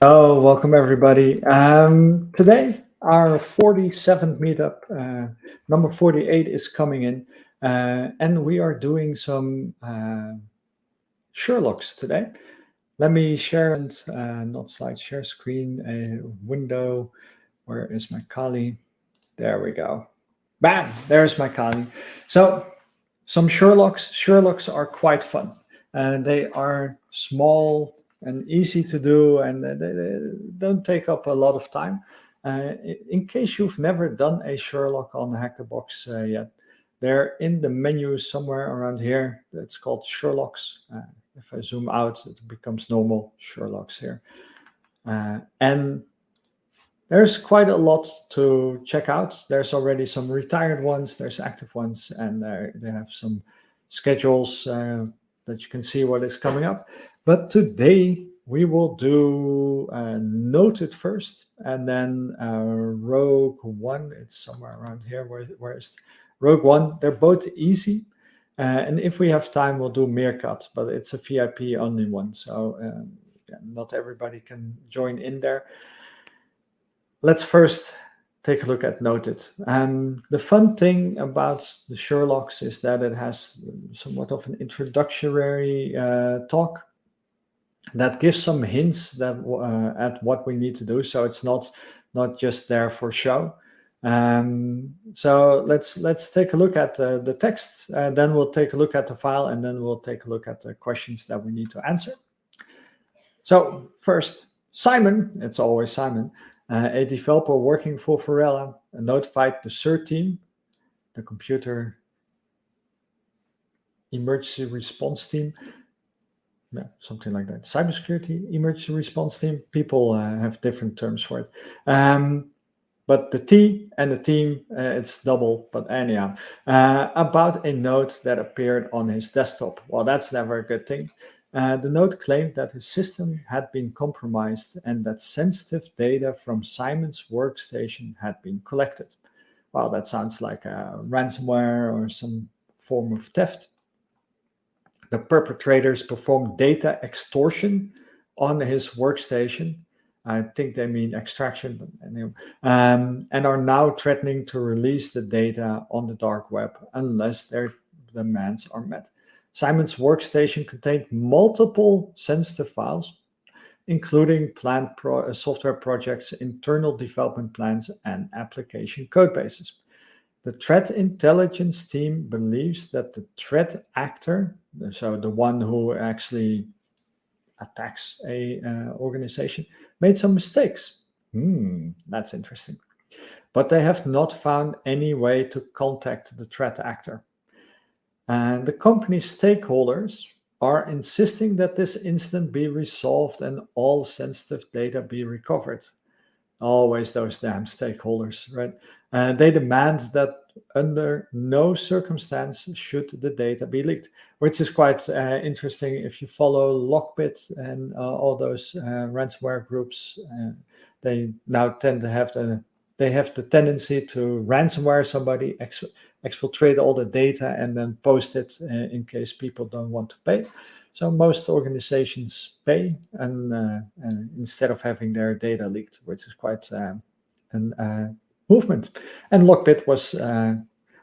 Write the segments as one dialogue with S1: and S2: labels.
S1: Oh, welcome everybody. Today, our 47th meetup, number 48 is coming in, and we are doing some Sherlocks today. Let me share, and not slide, share screen, a window. Where is my Kali? There we go. Bam, there's my Kali. So, some Sherlocks. Sherlocks are quite fun. They are small and easy to do, and they don't take up a lot of time. In case you've never done a Sherlock on Hack the Box yet, they're in the menu somewhere around here. It's called Sherlocks. If I zoom out, it becomes normal Sherlocks here. And there's quite a lot to check out. There's already some retired ones, there's active ones, and they have some schedules that you can see what is coming up. But today we will do Noted first, and then Rogue One. It's somewhere around here. Where is Rogue One? They're both easy. And if we have time, we'll do Meerkat, but it's a VIP only one. So not everybody can join in there. Let's first take a look at Noted. The fun thing about the Sherlocks is that it has somewhat of an introductory talk that gives some hints that at what we need to do. So it's not just there for show. So let's take a look at the text. Then we'll take a look at the file, and then we'll take a look at the questions that we need to answer. So first, Simon. It's always Simon. A developer working for Varela notified the CERT team, the computer emergency response team, something like that. Cybersecurity emergency response team. People have different terms for it. But the T and the team, it's double, but anyhow, about a note that appeared on his desktop. Well, that's never a good thing. The note claimed that his system had been compromised and that sensitive data from Simon's workstation had been collected. Well, that sounds like a ransomware or some form of theft. The perpetrators performed data extortion on his workstation. I think they mean extraction, but anyway, and are now threatening to release the data on the dark web unless their demands are met. Simon's workstation contained multiple sensitive files, including planned software projects, internal development plans, and application codebases. The threat intelligence team believes that the threat actor, so the one who actually attacks a organization, made some mistakes. That's interesting. But they have not found any way to contact the threat actor. And the company's stakeholders are insisting that this incident be resolved and all sensitive data be recovered. Always those damn stakeholders, right? And they demand that under no circumstance should the data be leaked, which is quite interesting. If you follow Lockbit and all those ransomware groups, they now tend to have the tendency to ransomware somebody, exfiltrate all the data, and then post it in case people don't want to pay. So most organizations pay, and instead of having their data leaked, which is quite a movement. And Lockbit was,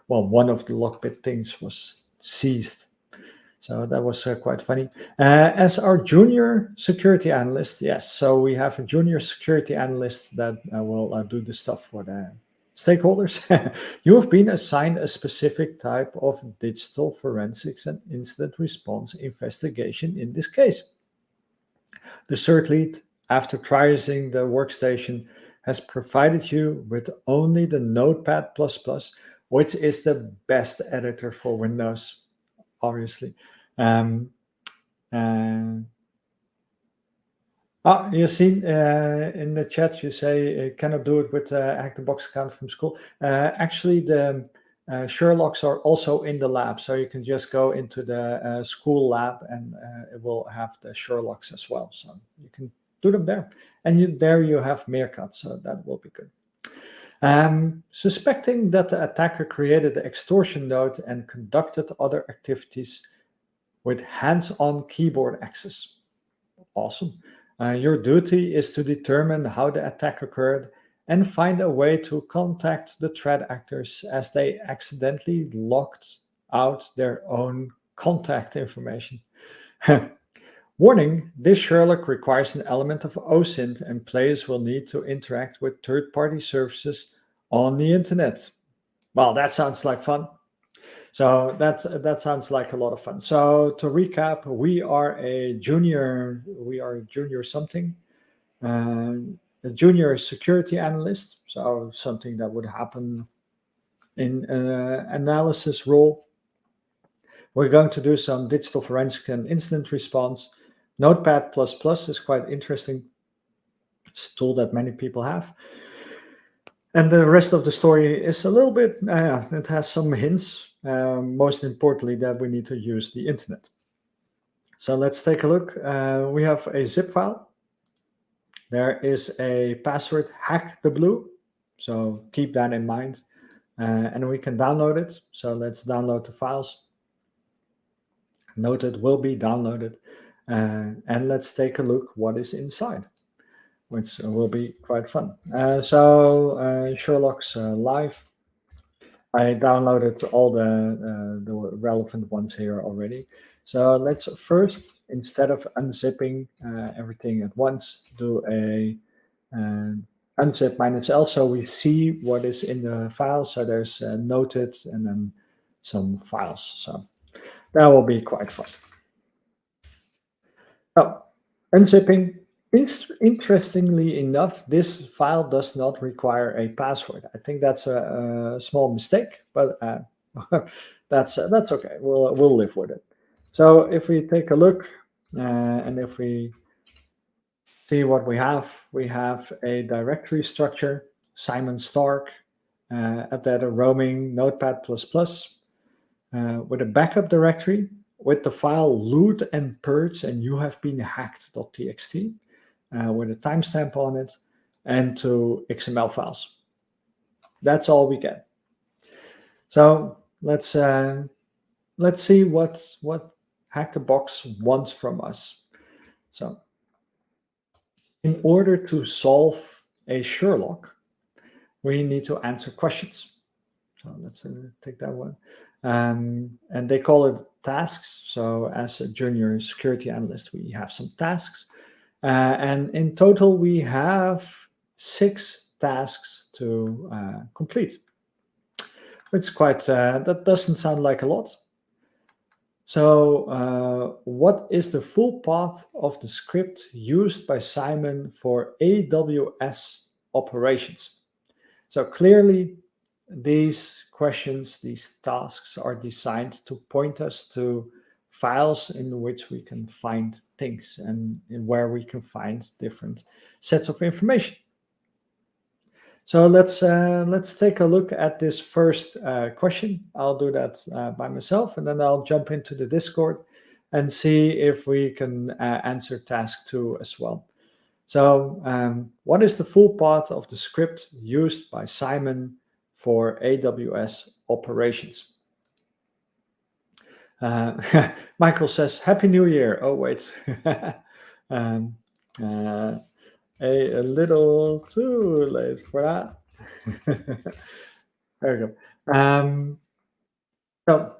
S1: one of the Lockbit things was seized. So that was quite funny. As our junior security analyst, yes, so we have a junior security analyst that will do the stuff for the stakeholders. You have been assigned a specific type of digital forensics and incident response investigation in this case. The CERT lead, after triaging the workstation, has provided you with only the Notepad++, which is the best editor for Windows, obviously. You see in the chat you say cannot do it with Hack the Box account from school. Actually, the Sherlocks are also in the lab, so you can just go into the school lab and it will have the Sherlocks as well. So you can do them there. And there you have Meerkat, so that will be good. Suspecting that the attacker created the extortion node and conducted other activities with hands-on keyboard access. Awesome. Your duty is to determine how the attack occurred and find a way to contact the threat actors as they accidentally locked out their own contact information. Warning, this Sherlock requires an element of OSINT and players will need to interact with third-party services on the internet. Well, that sounds like fun. So that sounds like a lot of fun. So to recap, we are a junior something, uh, a junior security analyst. So something that would happen in an analysis role. We're going to do some digital forensic and incident response. Notepad++ is quite interesting. It's a tool that many people have. And the rest of the story is a little bit, it has some hints, most importantly, that we need to use the internet. So let's take a look. We have a zip file. There is a password hack the blue. So keep that in mind. And we can download it. So let's download the files. Note it will be downloaded. And let's take a look what is inside, which will be quite fun. Sherlock's live. I downloaded all the relevant ones here already. So let's first, instead of unzipping everything at once, do a unzip -L so we see what is in the file. So there's noted and then some files. So that will be quite fun. Oh, unzipping. Interestingly enough, this file does not require a password. I think that's a small mistake, but that's okay. We'll live with it. So if we take a look, and if we see what we have a directory structure, Simon Stark, update roaming, Notepad++, with a backup directory with the file loot and purge and you have been hacked.txt with a timestamp on it and two XML files. That's all we get. So let's see what Hack the Box wants from us. So in order to solve a Sherlock, we need to answer questions. So let's take that one. And they call it tasks. So as a junior security analyst, we have some tasks. And in total, we have 6 tasks to complete. It's quite, that doesn't sound like a lot. So what is the full path of the script used by Simon for AWS operations? So clearly, these questions, these tasks are designed to point us to files in which we can find things and where we can find different sets of information. So let's take a look at this first question. I'll do that by myself, and then I'll jump into the Discord and see if we can answer task 2 as well. So what is the full path of the script used by Simon for AWS operations? Michael says, Happy New Year. Oh, wait. A little too late for that. There we go. So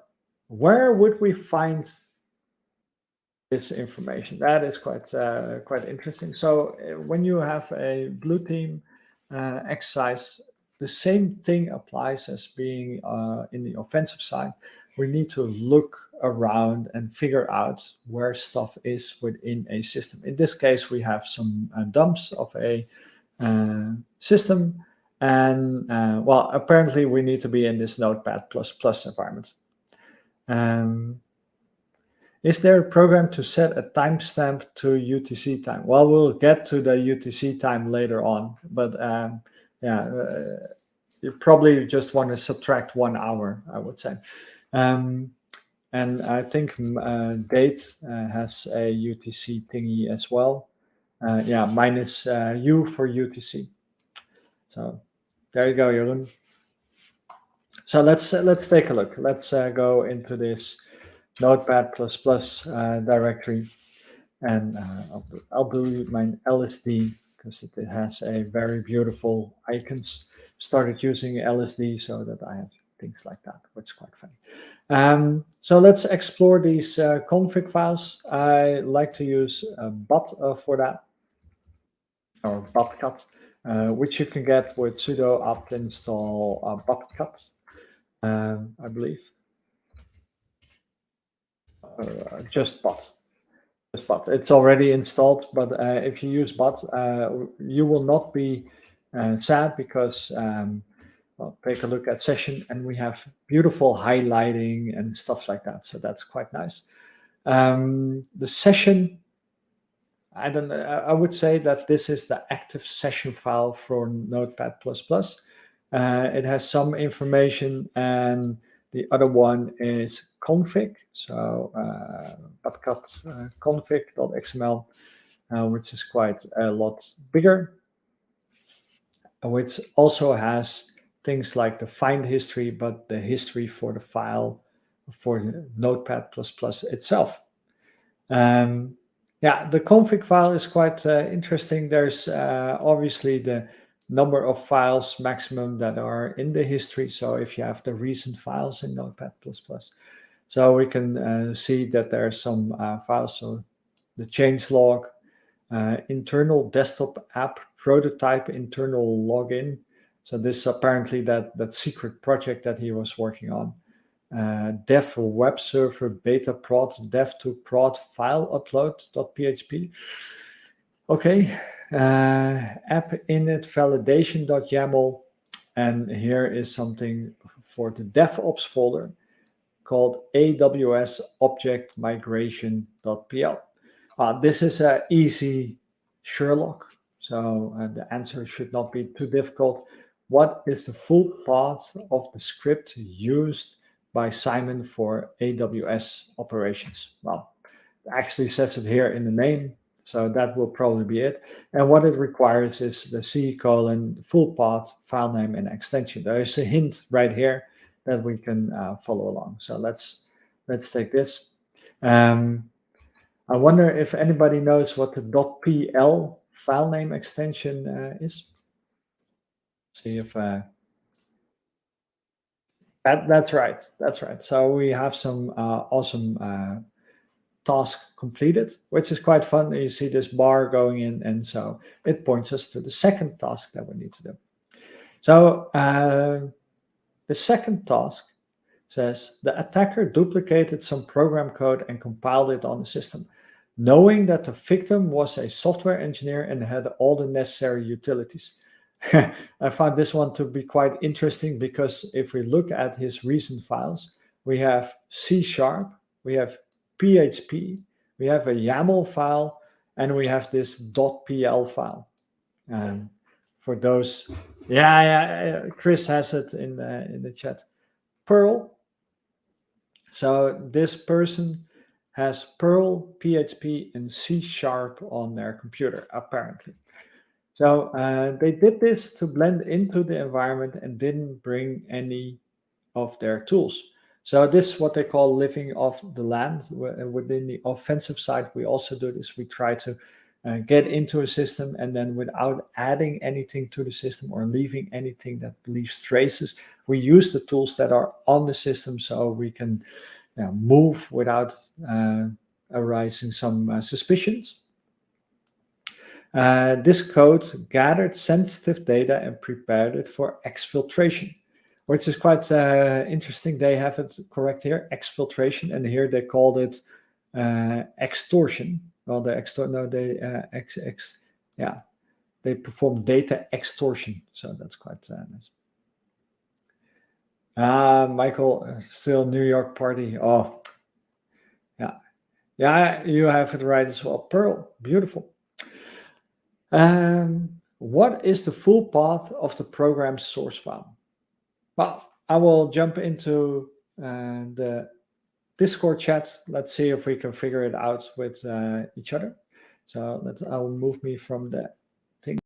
S1: where would we find this information? That is quite interesting. So when you have a blue team exercise, the same thing applies as being in the offensive side. We need to look around and figure out where stuff is within a system. In this case, we have some dumps of a system, and well, apparently we need to be in this Notepad++ environment. Is there a program to set a timestamp to UTC time? Well, we'll get to the UTC time later on, but you probably just want to subtract 1 hour, I would say. And I think date has a UTC thingy as well. Minus U for UTC. So there you go, Jeroen. So let's take a look. Let's go into this Notepad++ directory. And I'll do my LSD because it has a very beautiful icons. Started using LSD so that I have things like that, which is quite funny. So let's explore these config files. I like to use bat for that, or batcat, which you can get with sudo apt install batcat, I believe. Just bat. Just bat. It's already installed, but if you use bat, you will not be sad because well, take a look at session and we have beautiful highlighting and stuff like that. So that's quite nice. The session, I don't know, I would say that this is the active session file for Notepad++. It has some information, and the other one is config. So patcat config.xml, which is quite a lot bigger, which also has things like the find history, but the history for the file for Notepad++ itself. Yeah, the config file is quite interesting. There's obviously the number of files maximum that are in the history. So if you have the recent files in Notepad++, so we can see that there are some files. So the changelog, internal desktop app, prototype, internal login. So this is apparently that secret project that he was working on. Dev web server beta prod dev to prod file upload.php. Okay, app init validation.yaml, and here is something for the DevOps folder called AWS object migration.pl. This is an easy Sherlock, so the answer should not be too difficult. What is the full path of the script used by Simon for AWS operations? Well, it actually says it here in the name, so that will probably be it. And what it requires is the C colon full path, file name, and extension. There is a hint right here that we can follow along. So let's take this. I wonder if anybody knows what the .pl file name extension is. See if that's right. That's right. So we have some awesome task completed, which is quite fun. You see this bar going in, and so it points us to the second task that we need to do. So the second task says the attacker duplicated some program code and compiled it on the system, knowing that the victim was a software engineer and had all the necessary utilities. I found this one to be quite interesting because if we look at his recent files, we have C sharp, we have PHP, we have a YAML file, and we have this .pl file. For those, yeah, Chris has it in the chat. Perl. So this person has Perl, PHP, and C sharp on their computer, apparently. So they did this to blend into the environment and didn't bring any of their tools. So this is what they call living off the land. Within the offensive side, we also do this. We try to get into a system and then without adding anything to the system or leaving anything that leaves traces, we use the tools that are on the system so we can move without arising some suspicions. This code gathered sensitive data and prepared it for exfiltration, which is quite interesting. They have it correct here, exfiltration, and here they called it extortion. Well, they perform data extortion, so that's quite nice. Michael, still New York party. Oh, yeah, you have it right as well. Pearl, beautiful. What is the full path of the program's source file? Well, I will jump into the Discord chat. Let's see if we can figure it out with each other. So I will move me from the thing.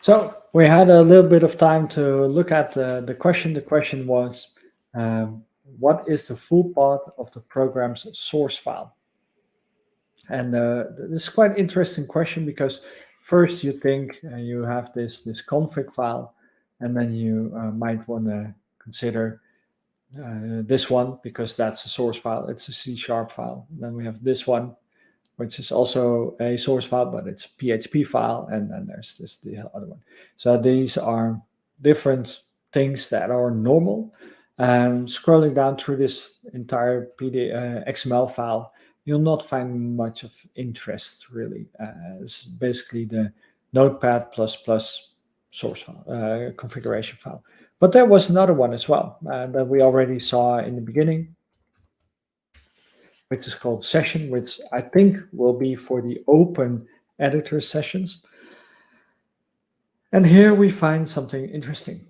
S1: So we had a little bit of time to look at the question. The question was, what is the full path of the program's source file? And this is quite interesting question because first you think you have this config file, and then you might want to consider this one because that's a source file. It's a C# file. Then we have this one, which is also a source file, but it's a PHP file, and then there's the other one. So these are different things that are normal. Scrolling down through this entire XML file, you'll not find much of interest really. It's basically the Notepad++ source file, configuration file. But there was another one as well that we already saw in the beginning, which is called session, which I think will be for the open editor sessions. And here we find something interesting.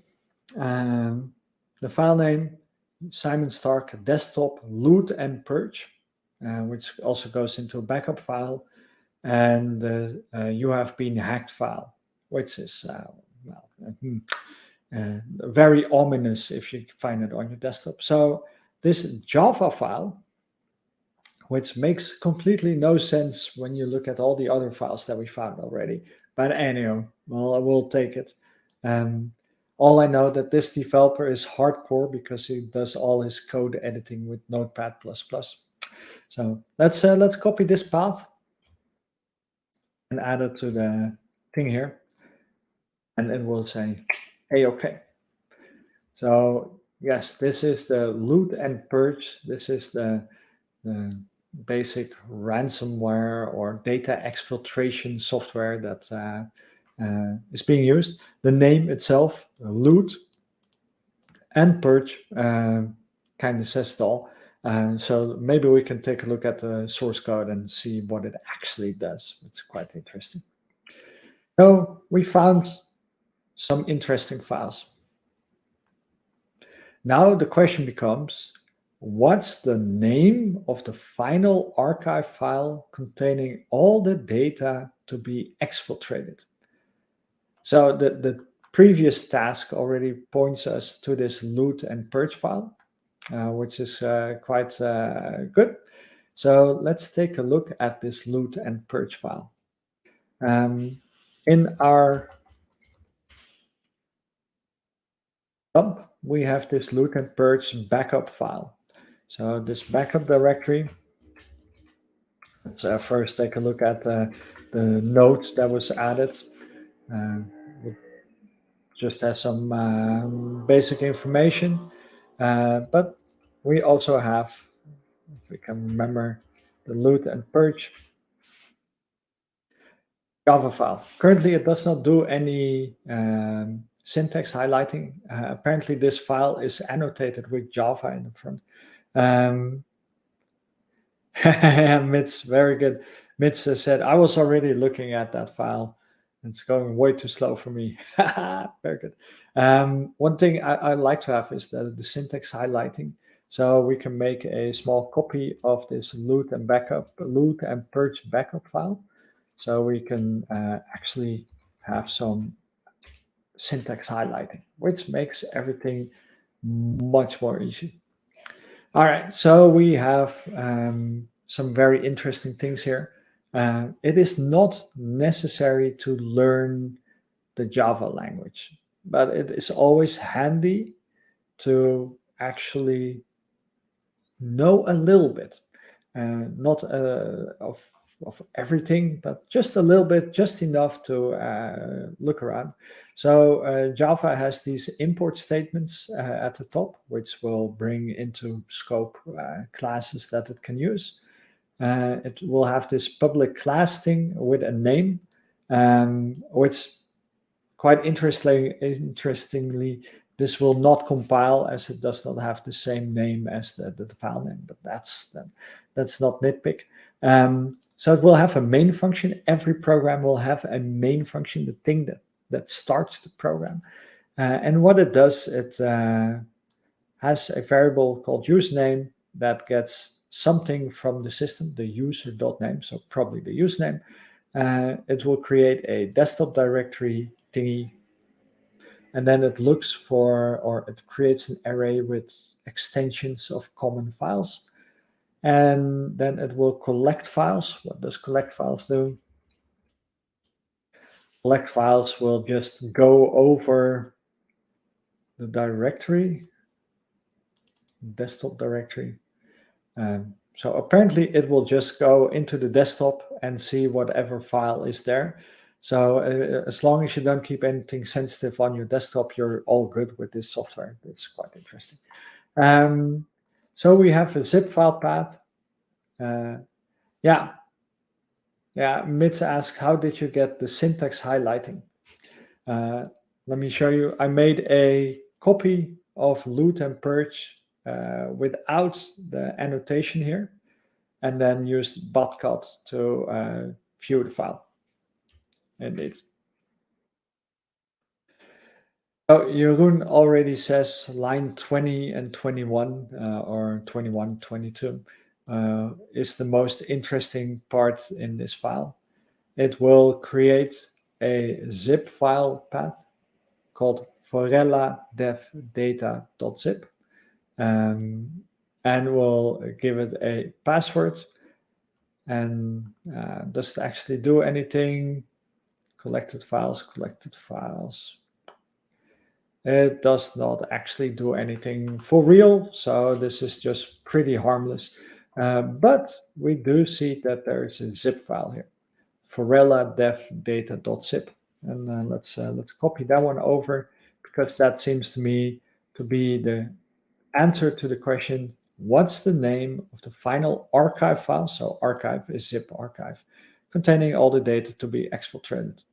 S1: The file name, Simon Stark desktop loot and purge, which also goes into a backup file, and the you have been hacked file, which is very ominous if you find it on your desktop. So this Java file, which makes completely no sense when you look at all the other files that we found already. But anyhow, well, I will take it. All I know that this developer is hardcore because he does all his code editing with Notepad++. So let's copy this path and add it to the thing here, and it will say, hey, okay. So yes, this is the loot and purge. This is the basic ransomware or data exfiltration software that is being used. The name itself, loot and purge, kind of says it all. So maybe we can take a look at the source code and see what it actually does. It's quite interesting. So we found some interesting files. Now the question becomes, what's the name of the final archive file containing all the data to be exfiltrated? So the previous task already points us to this loot and purge file, which is quite good. So let's take a look at this loot and purge file. In our dump, we have this loot and purge backup file. So this backup directory, let's first take a look at the note that was added. It just has some basic information, but we also have, if we can remember, the loot and purge Java file. Currently, it does not do any syntax highlighting. Apparently, this file is annotated with Java in the front. Mitz, very good. Mitz said, I was already looking at that file. It's going way too slow for me. Very good. One thing I like to have is the syntax highlighting. So we can make a small copy of this loot and purge backup file. So we can actually have some syntax highlighting, which makes everything much more easy. All right, so we have some very interesting things here. It is not necessary to learn the Java language, but it is always handy to actually know a little bit, not of everything, but just a little bit, just enough to look around. So Java has these import statements at the top, which will bring into scope classes that it can use. It will have this public class thing with a name, which quite interestingly, this will not compile as it does not have the same name as the file name, but that's not nitpick. So it will have a main function. Every program will have a main function, the thing that starts the program. And what it does, it has a variable called username that gets something from the system, the user.name, so probably the username. It will create a desktop directory thingy, and then it looks for, or it creates an array with extensions of common files, and then it will collect files. What does collect files do? Collect files will just go over the directory, desktop directory. So apparently it will just go into the desktop and see whatever file is there. So as long as you don't keep anything sensitive on your desktop, you're all good with this software. It's quite interesting. Um, so we have a zip file path. Uh, yeah, yeah. Mitz asks, how did you get the syntax highlighting? Uh, Let me show you. I made a copy of loot and purge without the annotation here, and then used botcut to view the file. Indeed. Oh, Jeroen already says line 20 and 21, or 21, 22, is the most interesting part in this file. It will create a zip file path called forella dev data.zip, um, and we'll give it a password. And does it actually do anything? Collected files, collected files. It does not actually do anything for real, so this is just pretty harmless. But we do see that there is a zip file here, forella dev data.zip, and let's copy that one over, because that seems to me to be the answer to the question: what's the name of the final archive file? So archive is zip archive, containing all the data to be exfiltrated.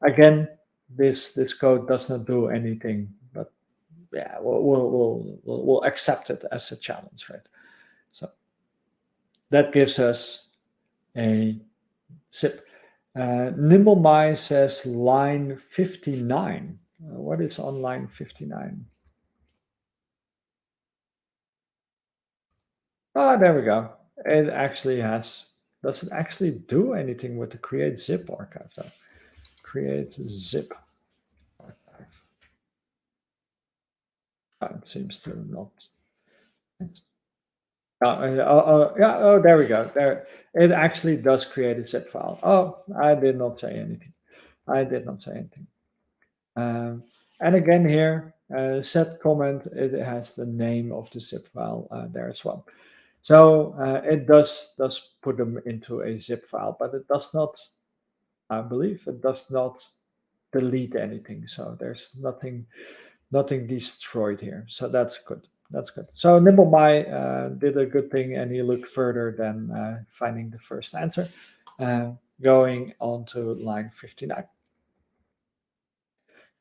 S1: Again, this code does not do anything, but yeah, we'll accept it as a challenge, right? So that gives us a zip. Nimblemy says line 59. What is on line 59? Ah, there we go. It actually has. Does it actually do anything with the create zip archive though? Create zip archive. It seems to not. Yeah, oh, there we go. There, it actually does create a zip file. Oh, I did not say anything. I did not say anything. Um, and again here, set comment, it has the name of the zip file there as well. So it does put them into a zip file, but it does not, I believe, it does not delete anything. So there's nothing destroyed here. So that's good. That's good. So Nimblemy did a good thing, and he looked further than finding the first answer, going on to line 59.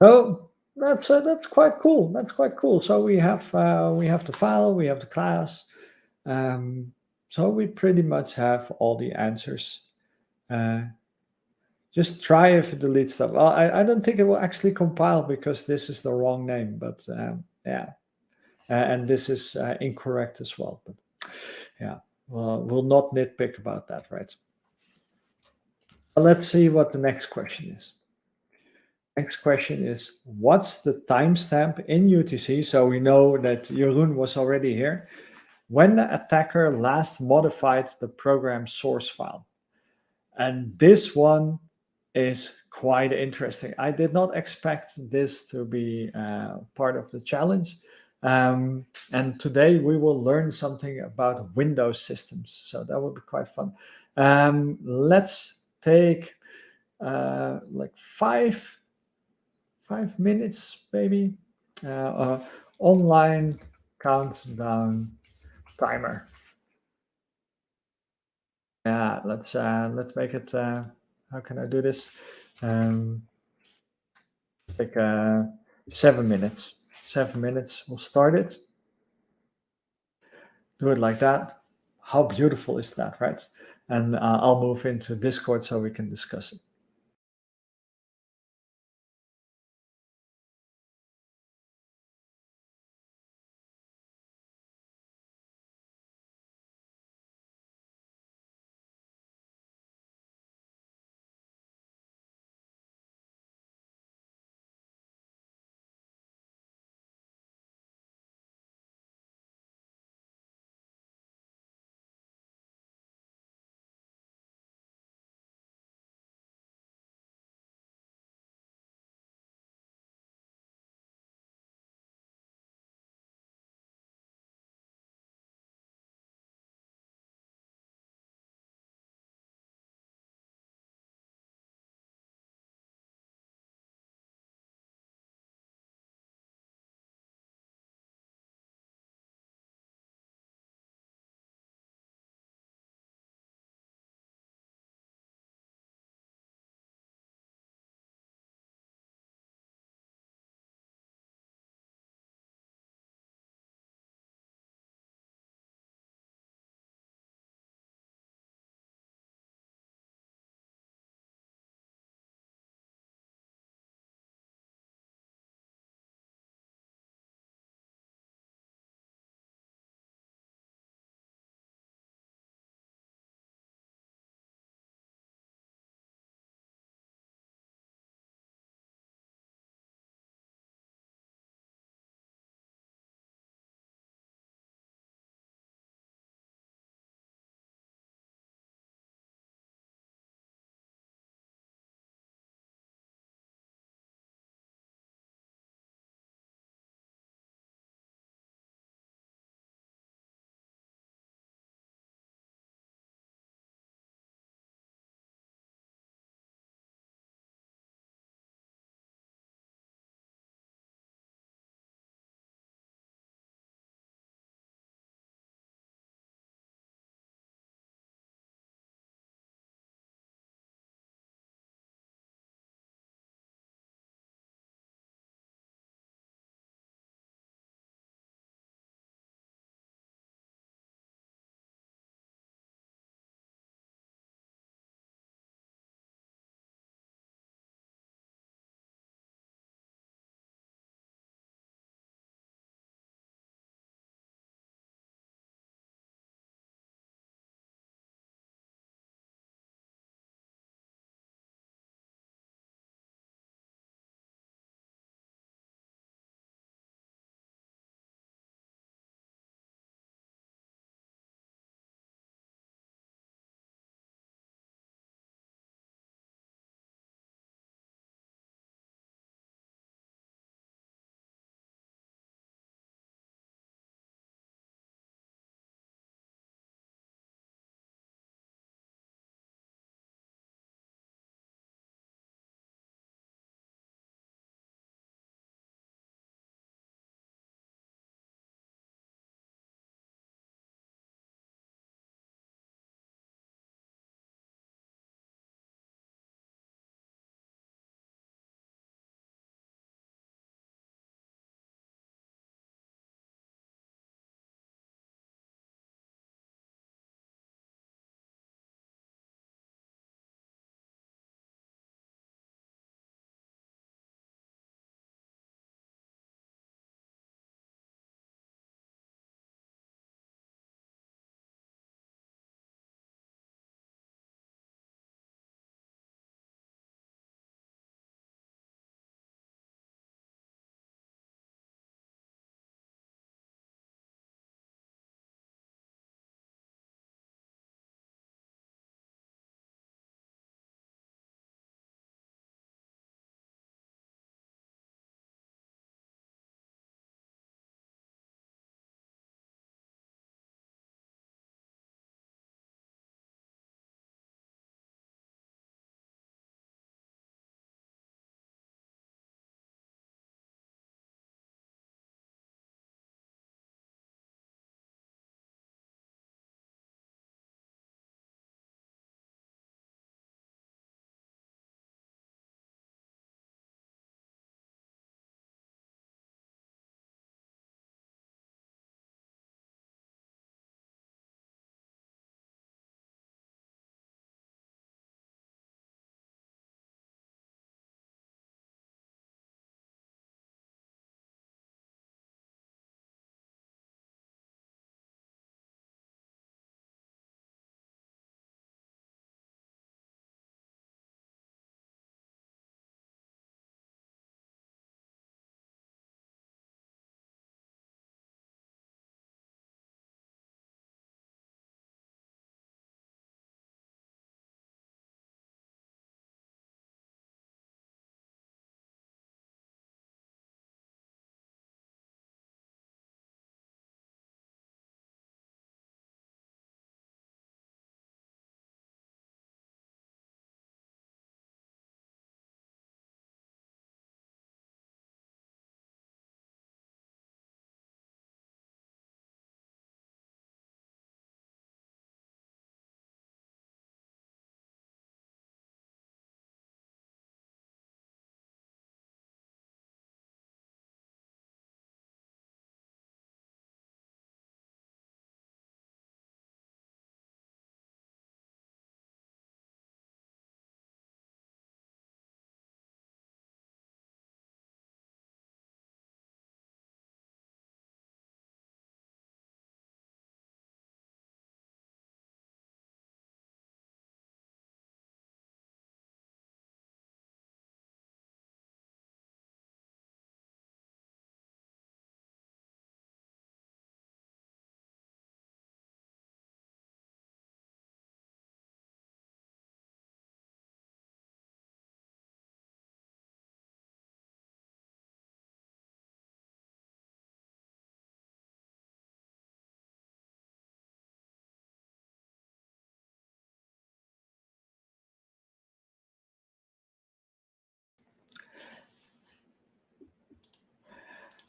S1: So that's quite cool. That's quite cool. So we have the file, we have the class. Um, so we pretty much have all the answers. Uh, just try if it deletes stuff. Well, I don't think it will actually compile because this is the wrong name, but yeah. And this is incorrect as well. But yeah, well, we'll not nitpick about that, right? Let's see what the next question is. Next question is, what's the timestamp in UTC? So we know that Jeroen was already here. When the attacker last modified the program source file. And this one is quite interesting. I did not expect this to be part of the challenge. And today we will learn something about Windows systems. So that will be quite fun. Let's take like 5 minutes, maybe. Online countdown timer. Yeah, let's make it. How can I do this? Let's take 7 minutes. 7 minutes. We'll start it. Do it like that. How beautiful is that, right? And I'll move into Discord so we can discuss it.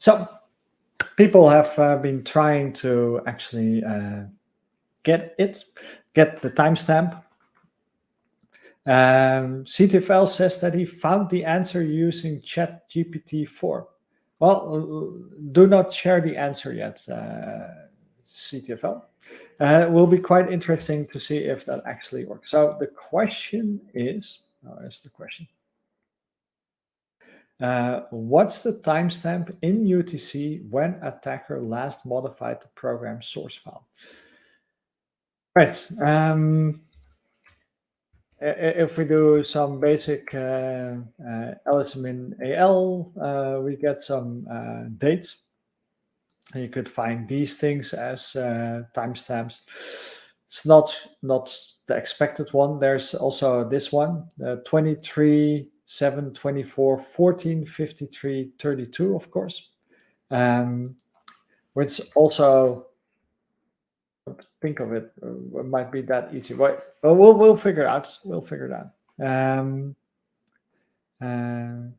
S1: So people have been trying to actually get the timestamp. CTFL says that he found the answer using ChatGPT 4. Well, do not share the answer yet, CTFL. It will be quite interesting to see if that actually works. So the question is, here's the question. What's the timestamp in UTC when attacker last modified the program source file? Right. If we do some basic LSMIN AL, we get some dates. And you could find these things as timestamps. It's not the expected one. There's also this one, 23, 7, 24, 14, 53, 32, of course. Which also, think of it, might be that easy. But we'll figure it out. We'll figure it out. Let's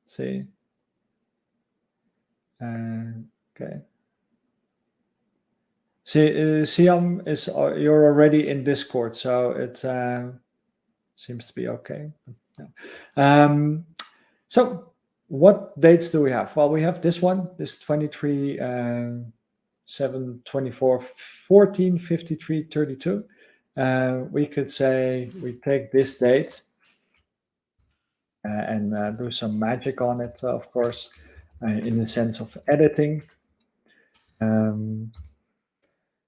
S1: see. Okay. See, Siam is you're already in Discord, so it seems to be okay. Yeah. So what dates do we have? Well, we have this one, this 23, 7, 24, 14, 53, 32. We could say we take this date and do some magic on it, of course, in the sense of editing. And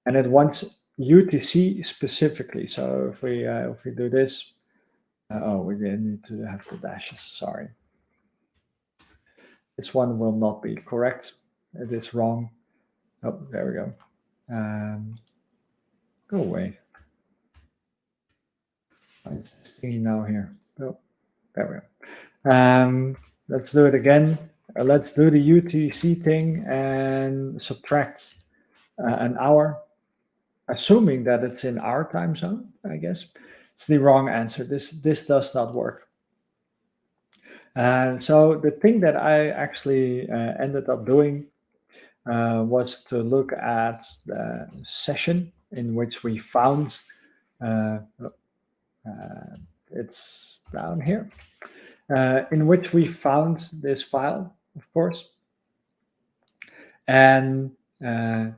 S1: it wants UTC specifically. So if we do this, we need to have the dashes. Sorry, this one will not be correct. It is wrong. Oh, there we go. Go away. It's this thingy now here. Oh, there we go. Let's do it again. Let's do the UTC thing and subtract an hour, assuming that it's in our time zone, I guess. It's the wrong answer. This does not work. So the thing that I actually ended up doing was to look at the session in which we found, it's down here, in which we found this file, of course. And I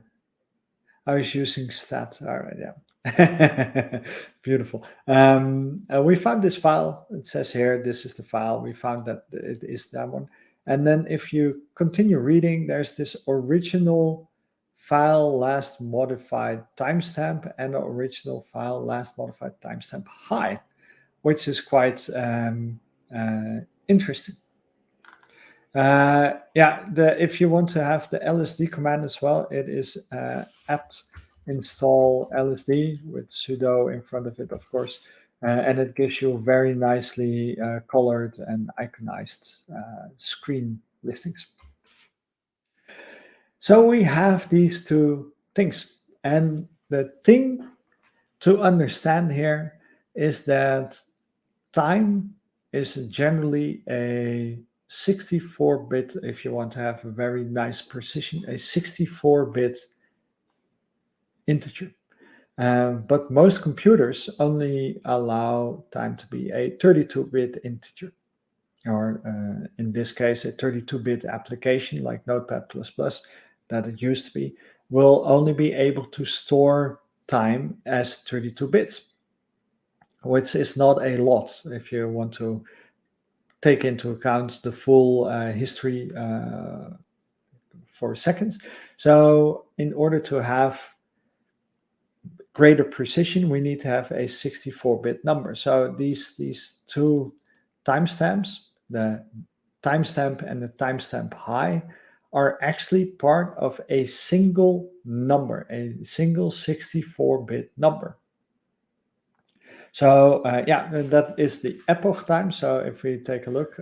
S1: was using stat. All right, yeah. Beautiful. We found this file. It says here, this is the file. We found that it is that one. And then if you continue reading, there's this original file last modified timestamp and original file last modified timestamp high, which is quite interesting. If you want to have the LSD command as well, it is apt install LSD with sudo in front of it, of course, and it gives you very nicely colored and iconized screen listings. So we have these two things, and the thing to understand here is that time is generally a 64-bit, if you want to have a very nice precision, a 64-bit integer. But most computers only allow time to be a 32-bit integer, or in this case, a 32-bit application like Notepad++ that it used to be, will only be able to store time as 32 bits, which is not a lot if you want to take into account the full history for seconds. So in order to have greater precision, we need to have a 64-bit number. So these two timestamps, the timestamp and the timestamp high, are actually part of a single number, a single 64-bit number. So that is the epoch time. So if we take a look,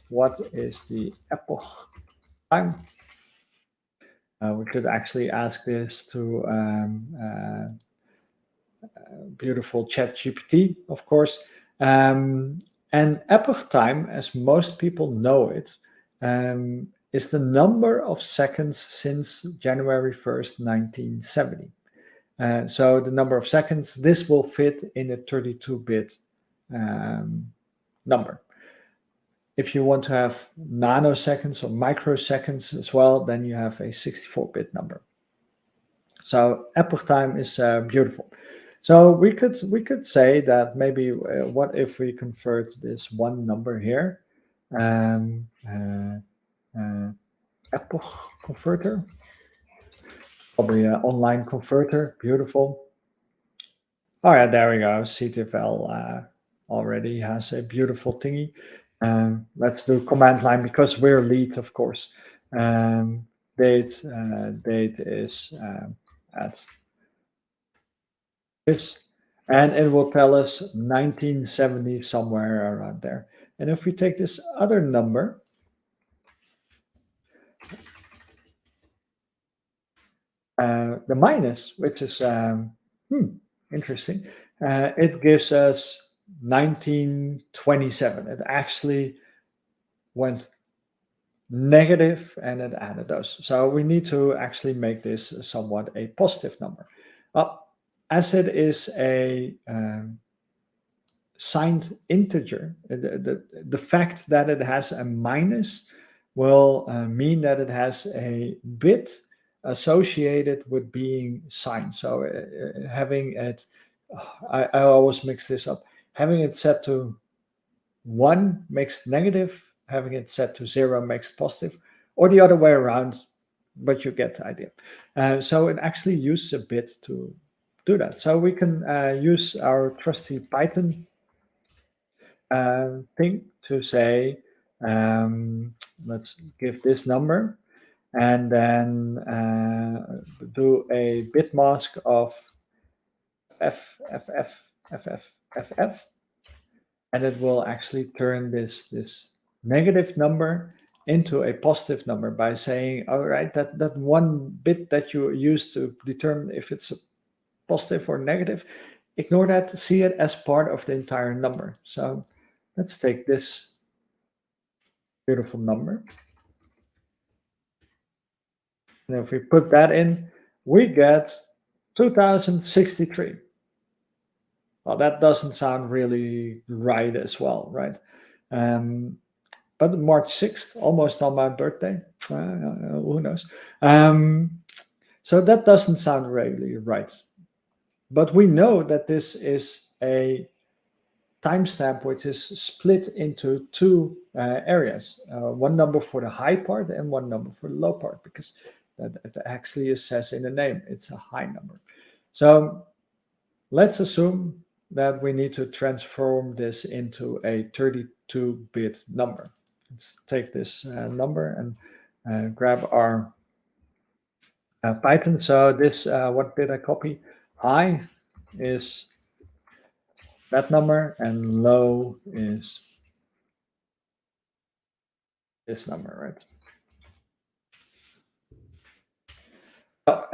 S1: what is the epoch time? We could actually ask this to beautiful ChatGPT, of course. And epoch time, as most people know it, is the number of seconds since January 1st, 1970. So the number of seconds, this will fit in a 32-bit number. If you want to have nanoseconds or microseconds as well, then you have a 64-bit number. So epoch time is beautiful. So we could say that maybe what if we convert this one number here, epoch converter, probably an online converter, beautiful. Oh yeah, there we go. CTFL already has a beautiful thingy. Let's do command line because we're lead, of course. Date is at this, and it will tell us 1970 somewhere around there. And if we take this other number, the minus, which is interesting, it gives us 1927. It actually went negative and it added those. So we need to actually make this somewhat a positive number. As it is a signed integer, the fact that it has a minus will mean that it has a bit associated with being signed. So having it, I always mix this up. Having it set to 1 makes negative, having it set to 0 makes positive, or the other way around, but you get the idea. So it actually uses a bit to do that. So we can use our trusty Python thing to say, let's give this number, and then do a bit mask of f, f, f, f, f, f, f, and it will actually turn this negative number into a positive number by saying, all right, that one bit that you use to determine if it's a positive or negative, ignore that, see it as part of the entire number. So let's take this beautiful number. And if we put that in, we get 2063. Well, that doesn't sound really right as well, right? But March 6th, almost on my birthday, who knows? So that doesn't sound really right. But we know that this is a timestamp which is split into two areas, one number for the high part and one number for the low part, because that actually it says in the name, it's a high number. So let's assume that we need to transform this into a 32-bit number. Let's take this number and grab our Python. So this, what did I copy? High is that number and low is this number, right?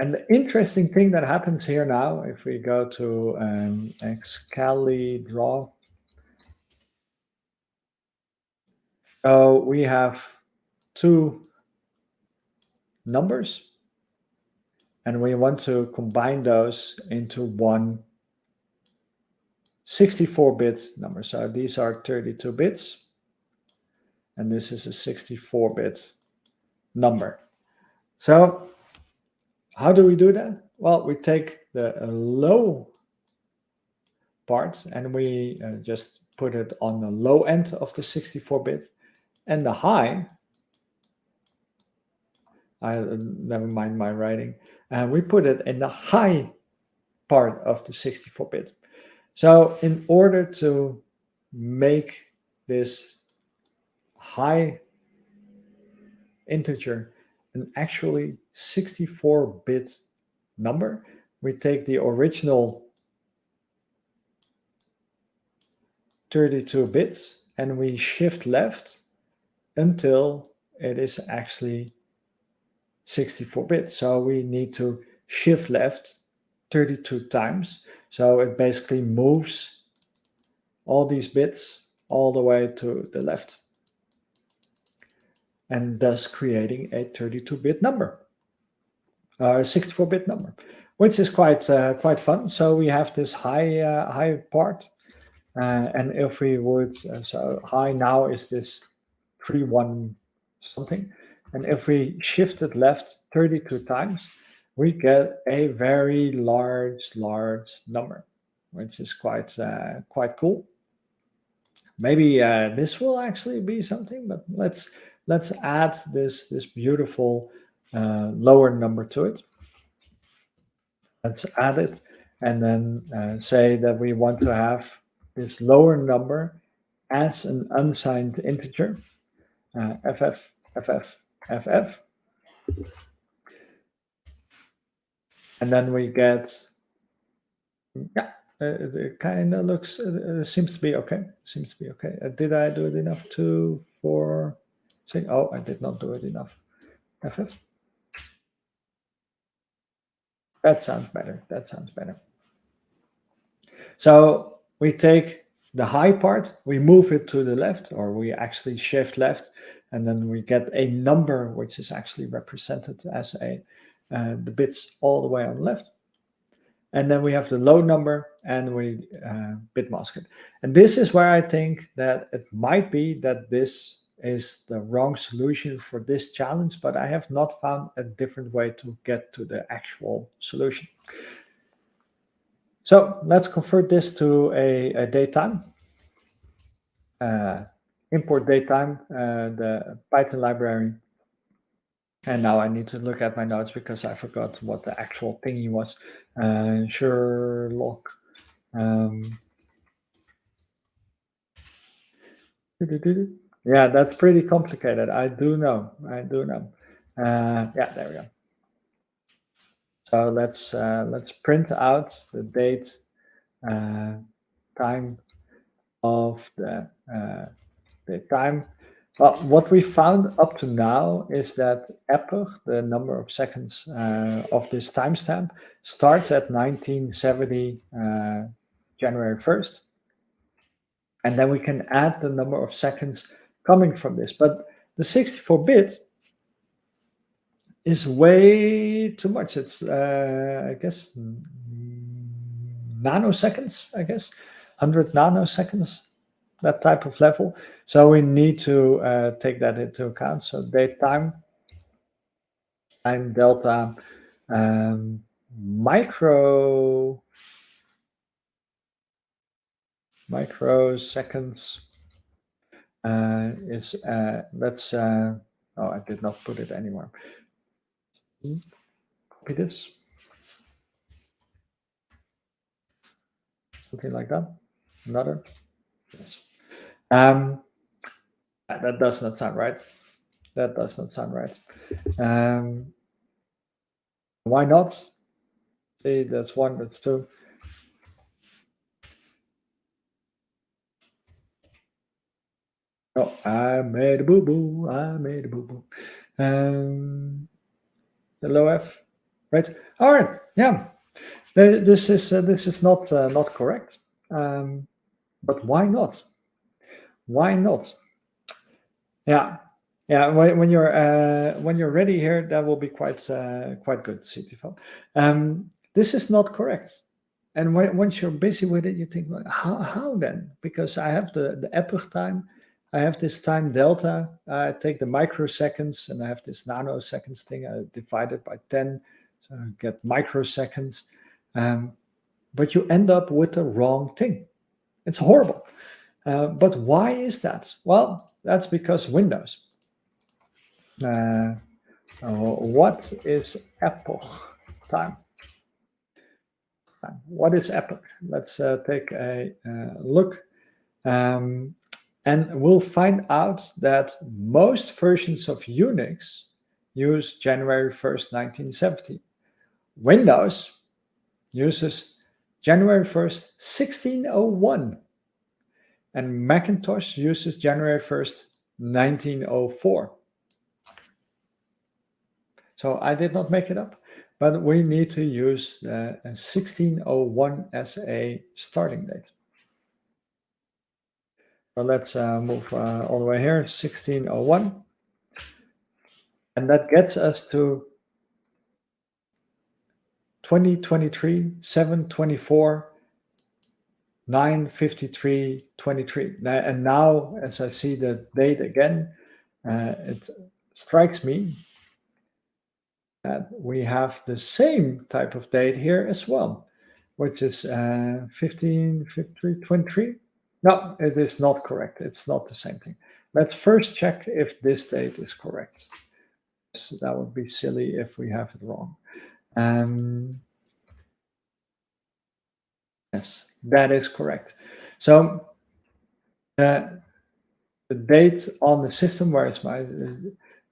S1: And the interesting thing that happens here now, if we go to Excali draw, so we have two numbers and we want to combine those into one 64-bit number. So these are 32 bits and this is a 64-bit number. So how do we do that? Well, we take the low part and we just put it on the low end of the 64-bit, and the high, never mind my writing, we put it in the high part of the 64-bit. So in order to make this high integer an actually 64-bit number, we take the original 32 bits and we shift left until it is actually 64 bits. So we need to shift left 32 times. So it basically moves all these bits all the way to the left. and thus creating a 32-bit number, or a 64-bit number, which is quite fun. So we have this high part, and if we would, so high now is this 3-1 something, and if we shift it left 32 times, we get a very large number, which is quite cool. Maybe this will actually be something, but let's add this beautiful lower number to it. Let's add it, and then say that we want to have this lower number as an unsigned integer, ff, and then we get, yeah, it kind of looks, seems to be okay. Seems to be okay. Did I do it enough for saying? Oh, I did not do it enough. ff. That sounds better. That sounds better. So we take the high part, we move it to the left, or we actually shift left, and then we get a number which is actually represented as the bits all the way on the left. And then we have the low number, and we bit mask it. And this is where I think that it might be that this is the wrong solution for this challenge, but I have not found a different way to get to the actual solution. So let's convert this to a datetime. Import datetime, the Python library. And now I need to look at my notes because I forgot what the actual thingy was. Sherlock. Yeah, that's pretty complicated. I do know. Yeah, there we go. So let's print out the date time of the time. Well, what we found up to now is that epoch, the number of seconds of this timestamp, starts at 1970 January 1st. And then we can add the number of seconds coming from this. But the 64-bit is way too much. It's, I guess, nanoseconds, 100 nanoseconds, that type of level. So we need to take that into account. So date time delta, microseconds is, let's, oh, I did not put it anywhere. Copy this. Something like that. Another. Yes. That does not sound right. That does not sound right. Why not? See, that's one, that's two. Oh, I made a boo-boo. I made a boo-boo. The low F, right? All right, yeah. This is not correct. But why not? Why not? Yeah, yeah. When you're ready here, that will be quite good, CTFO. This is not correct. And once you're busy with it, you think, well, how then? Because I have the epoch time, I have this time delta, I take the microseconds, and I have this nanoseconds thing, I divide it by 10, so I get microseconds. But you end up with the wrong thing. It's horrible. But why is that? Well, that's because Windows. What is epoch time? What is epoch? Let's take a look. And we'll find out that most versions of Unix use January 1st, 1970. Windows uses January 1st, 1601. And Macintosh uses January 1st, 1904. So I did not make it up, but we need to use 1601 as a starting date. So let's move all the way here, 1601. And that gets us to 2023, 724, 953, 23. And now, as I see the date again, it strikes me that we have the same type of date here as well, which is 15, 53, 23. No, it is not correct. It's not the same thing. Let's first check if this date is correct. So that would be silly if we have it wrong. Yes, that is correct. So the date on the system, where it's my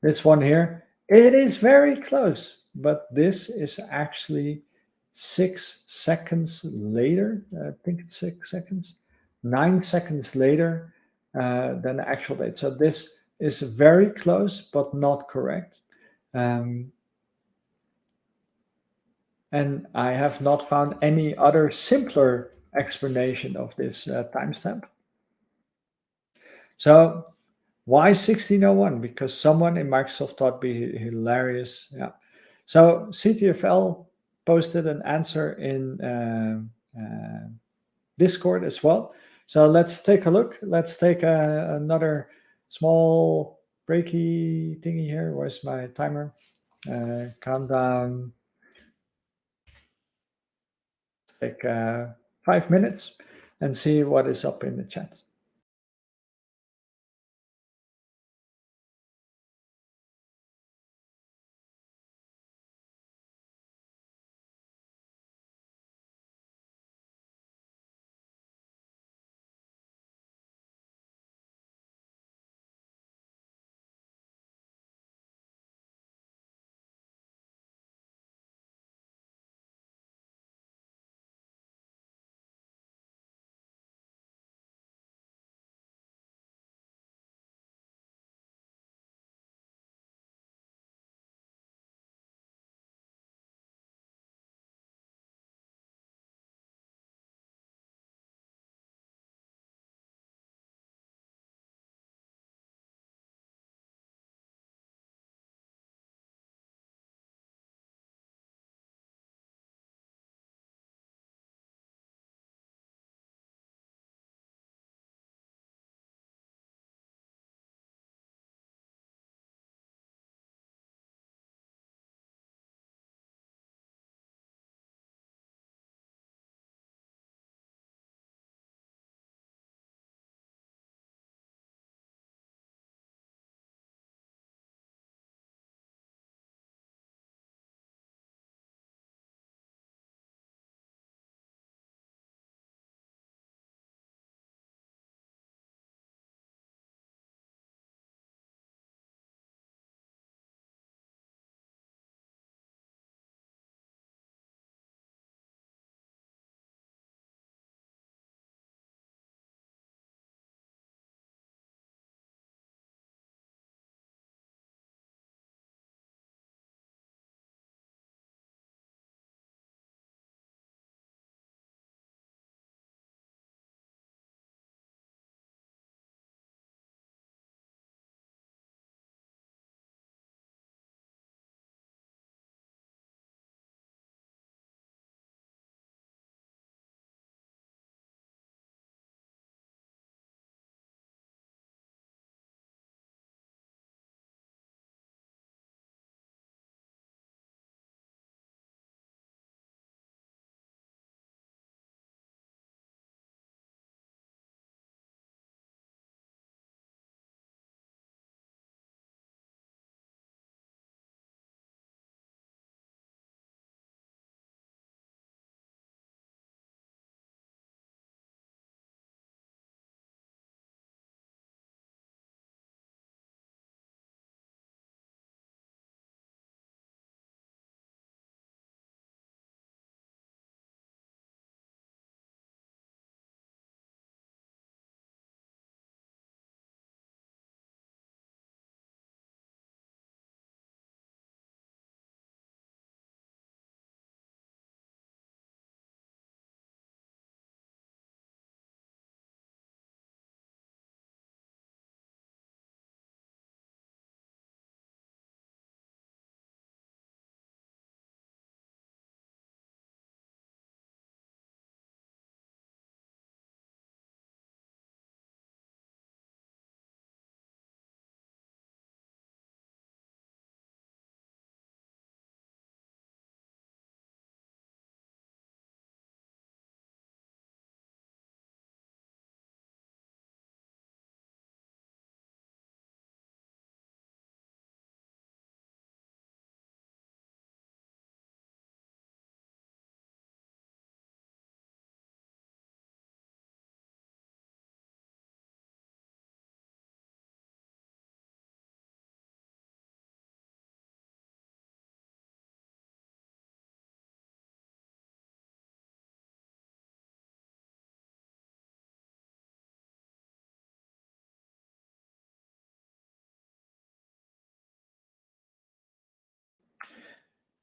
S1: this one here, it is very close, but this is actually 6 seconds later. I think it's 6 seconds, 9 seconds later than the actual date. So this is very close, but not correct. And I have not found any other simpler explanation of this timestamp. So why 1601? Because someone in Microsoft thought it'd be hilarious. Yeah. So CTFL posted an answer in Discord as well. So let's take a look. Let's take another small breaky thingy here. Where's my timer? Countdown. Take 5 minutes and see what is up in the chat.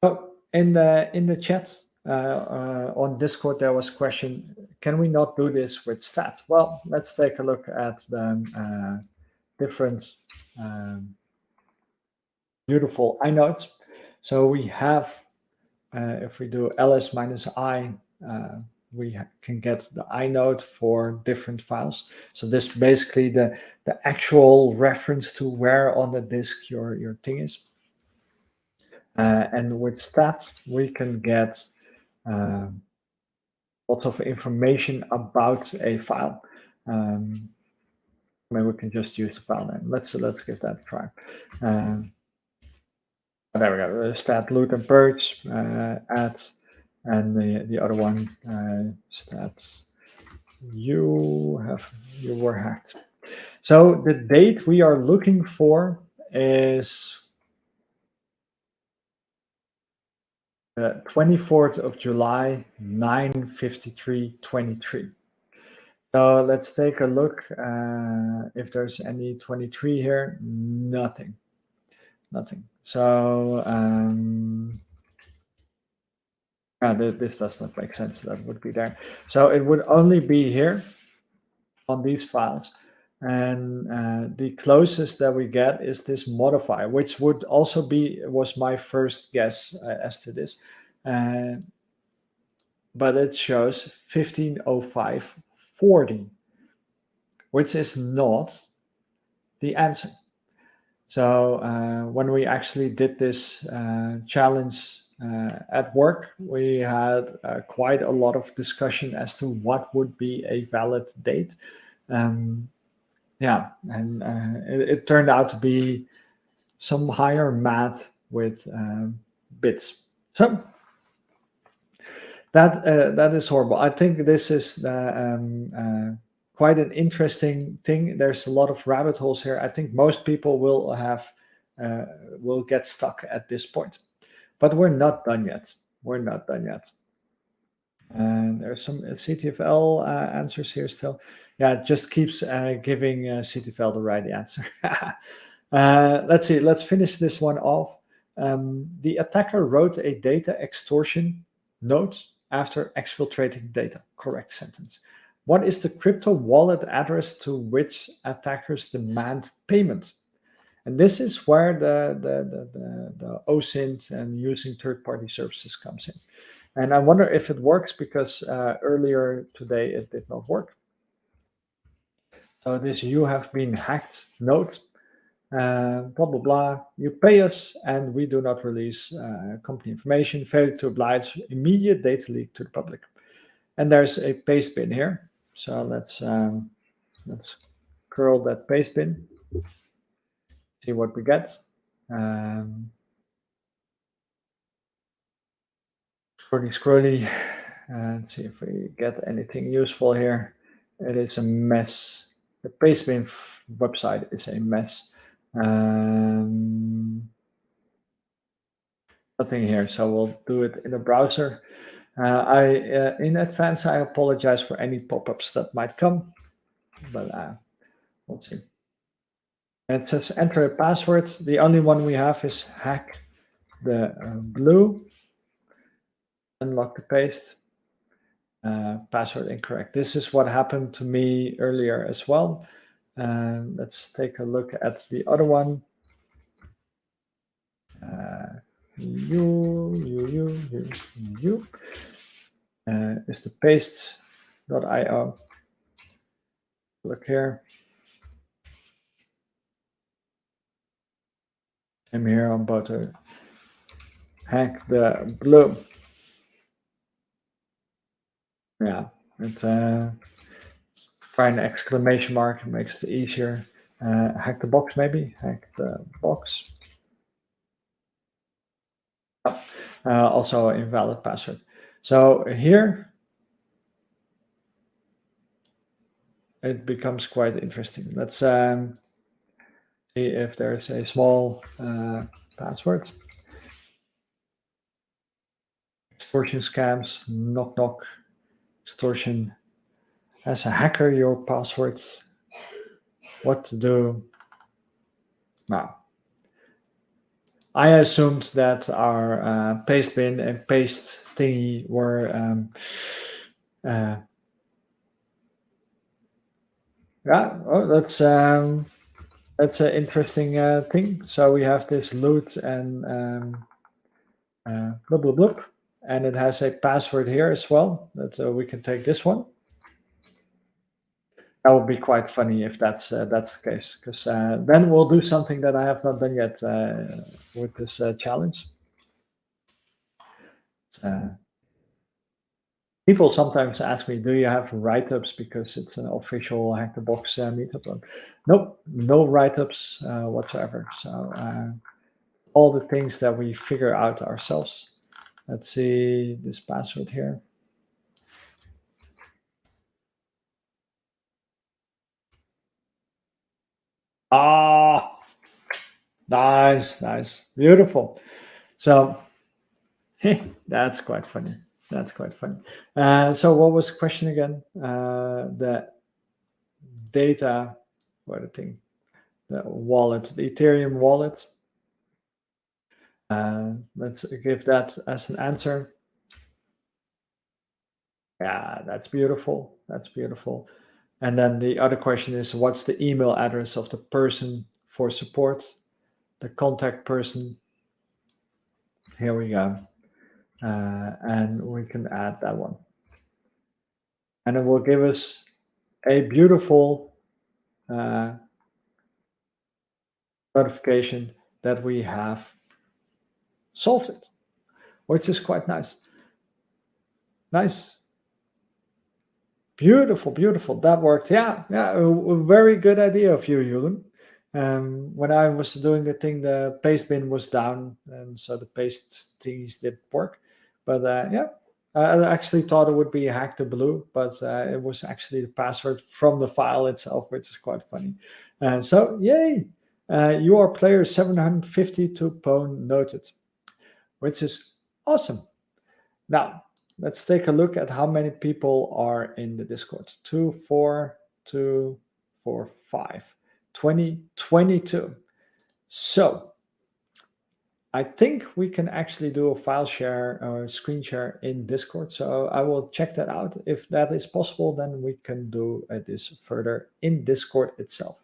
S1: So in the chat on Discord, there was a question: can we not do this with stat? Well, let's take a look at the different um, beautiful inodes. So we have, if we do ls minus I, we can get the inode for different files. So this basically the actual reference to where on the disk your thing is. And with stat, we can get lots of information about a file. Maybe we can just use the file name. Let's give that a try. There we go. Stat loot and purge, add, and the other one, stats. You were hacked. So the date we are looking for is 24th of July, 9:53:23. So let's take a look if there's any 23 here. Nothing. So this does not make sense. That would be there. So it would only be here on these files. And the closest that we get is this modifier, which would also was my first guess as to this. But it shows 150540, which is not the answer. So when we actually did this challenge at work, we had quite a lot of discussion as to what would be a valid date. And it turned out to be some higher math with bits. So that is horrible. I think this is quite an interesting thing. There's a lot of rabbit holes here. I think most people will get stuck at this point, but we're not done yet. And there's some CTFL answers here still. Yeah, it just keeps giving CTFL the right answer. Let's see. Let's finish this one off. The attacker wrote a data extortion note after exfiltrating data. Correct sentence. What is the crypto wallet address to which attackers demand payment? And this is where the OSINT and using third-party services comes in. And I wonder if it works because earlier today it did not work. So this "you have been hacked" note, blah, blah, blah. You pay us and we do not release company information. Failure to oblige, immediate data leak to the public. And there's a paste bin here. So let's curl that paste bin. See what we get. Scrolly, and see if we get anything useful here. It is a mess. The Pastebin website is a mess. Nothing here, so we'll do it in the browser. In advance, I apologize for any pop-ups that might come, but we'll see. It says enter a password. The only one we have is hack the blue. Unlock the paste. Password incorrect. This is what happened to me earlier as well. Let's take a look at the other one. Is the paste.io. Look here. I'm here on both hack the blue. Yeah, it's try an exclamation mark, makes it easier. Hack the box, maybe. Hack the box. Also invalid password. So here it becomes quite interesting. Let's see if there's a small password. Extortion scams, knock knock, extortion. As a hacker, your passwords. What to do? Now, I assumed that our paste bin and paste thingy were uh, yeah. Oh, that's an interesting thing. So we have this loot and blah blah blah, and it has a password here as well. That we can take this one. That would be quite funny if that's the case, because then we'll do something that I have not done yet with this challenge. Uh, People sometimes ask me, "Do you have write-ups because it's an official Hack the Box meetup?" Nope, no write-ups whatsoever. So all the things that we figure out ourselves. Let's see this password here. Ah, nice, nice, beautiful. So that's quite funny. That's quite funny. So what was the question again? The data, what the thing, the wallet, the Ethereum wallet. Let's give that as an answer. Yeah, that's beautiful. That's beautiful. And then the other question is, what's the email address of the person for support, the contact person? Here we go. And we can add that one. And it will give us a beautiful uh, notification that we have solved it, which is quite nice. Nice. Beautiful, beautiful. That worked. Yeah, yeah. A very good idea of you, Julian. When I was doing the thing, the paste bin was down, and so the paste things didn't work. But yeah, I actually thought it would be hack the blue, but it was actually the password from the file itself, which is quite funny. So yay! You are player 752 pwn noted, which is awesome. Now, let's take a look at how many people are in the Discord. 2, 4, 2, 4, 5, 20, 22. So I think we can actually do a file share or screen share in Discord. So I will check that out. If that is possible, then we can do this further in Discord itself.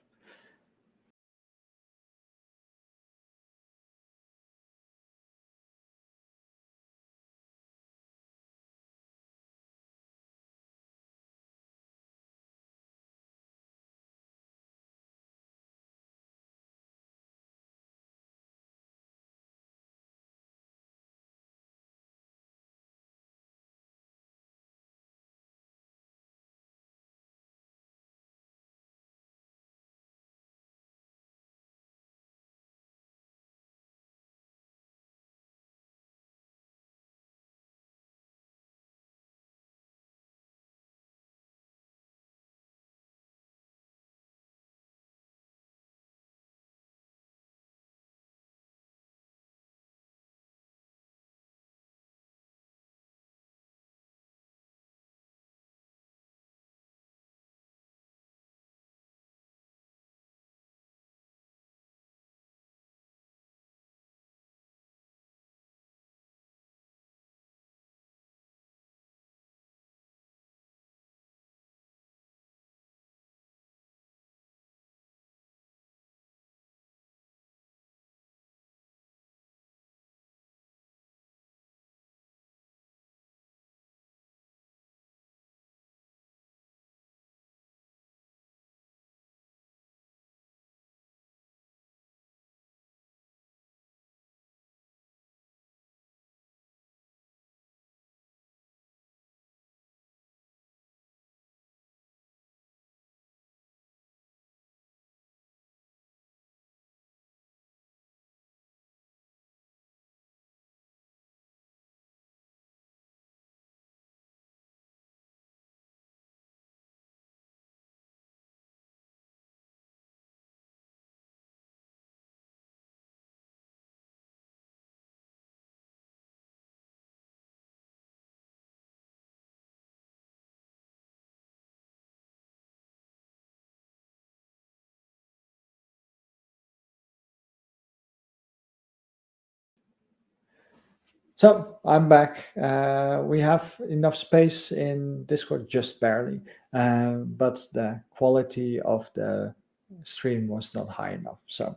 S1: So I'm back. We have enough space in Discord, just barely, but the quality of the stream was not high enough. So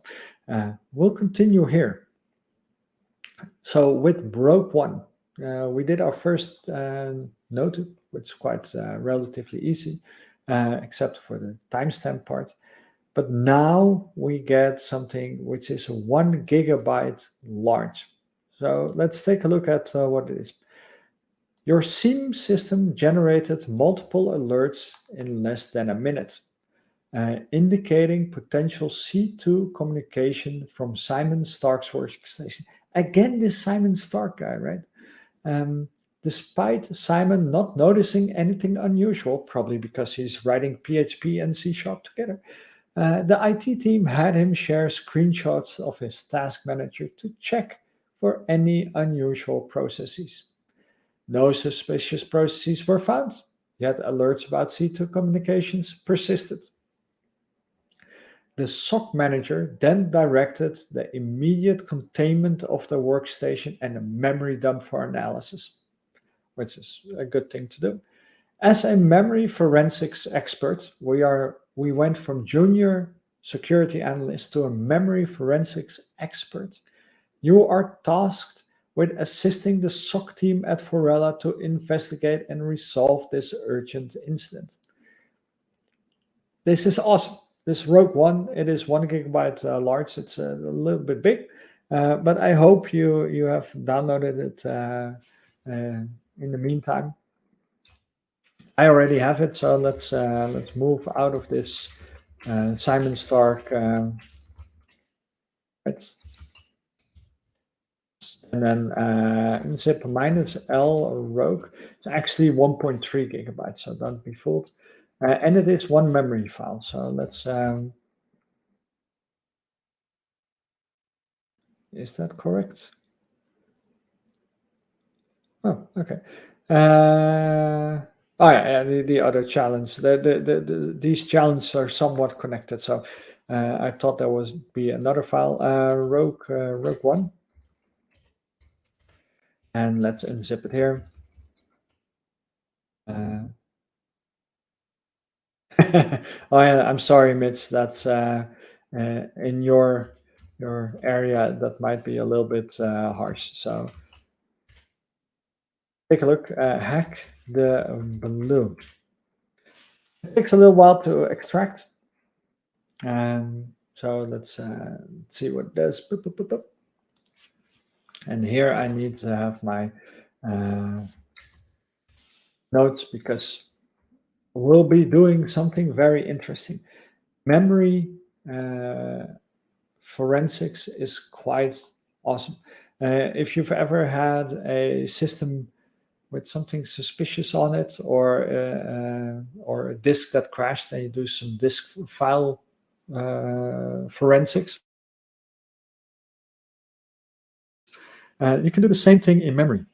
S1: we'll continue here. So with Broke One, we did our first note, which is quite relatively easy, except for the timestamp part. But now we get something which is 1 GB large. So let's take a look at what it is. Your SIEM system generated multiple alerts in less than a minute, indicating potential C2 communication from Simon Stark's workstation. Again, this Simon Stark guy, right? Um, Despite Simon not noticing anything unusual, probably because he's writing PHP and C Sharp together, the IT team had him share screenshots of his task manager to check for any unusual processes. No suspicious processes were found, yet alerts about C2 communications persisted. The SOC manager then directed the immediate containment of the workstation and a memory dump for analysis, which is a good thing to do. As a memory forensics expert, we went from junior security analyst to a memory forensics expert. You are tasked with assisting the SOC team at Forella to investigate and resolve this urgent incident. This is awesome. This Rogue One, it is 1 GB large. It's a little bit big, but I hope you have downloaded it in the meantime. I already have it, so let's move out of this Simon Stark. Right. And then zip minus L rogue. It's actually 1.3 GB, so don't be fooled. And it is one memory file. So let's. Is that correct? Oh, okay. Oh yeah, the other challenge. These challenges are somewhat connected. So I thought there would be another file, rogue one, and let's unzip it here. Oh yeah, I'm sorry, Mitch. That's in your area. That might be a little bit harsh. So take a look. Hack the balloon. It takes a little while to extract. So let's see what it does. Boop, boop, boop, boop. And here I need to have my notes because we'll be doing something very interesting. Memory forensics is quite awesome. If you've ever had a system with something suspicious on it, or a disk that crashed, and you do some disk file forensics, you can do the same thing in memory.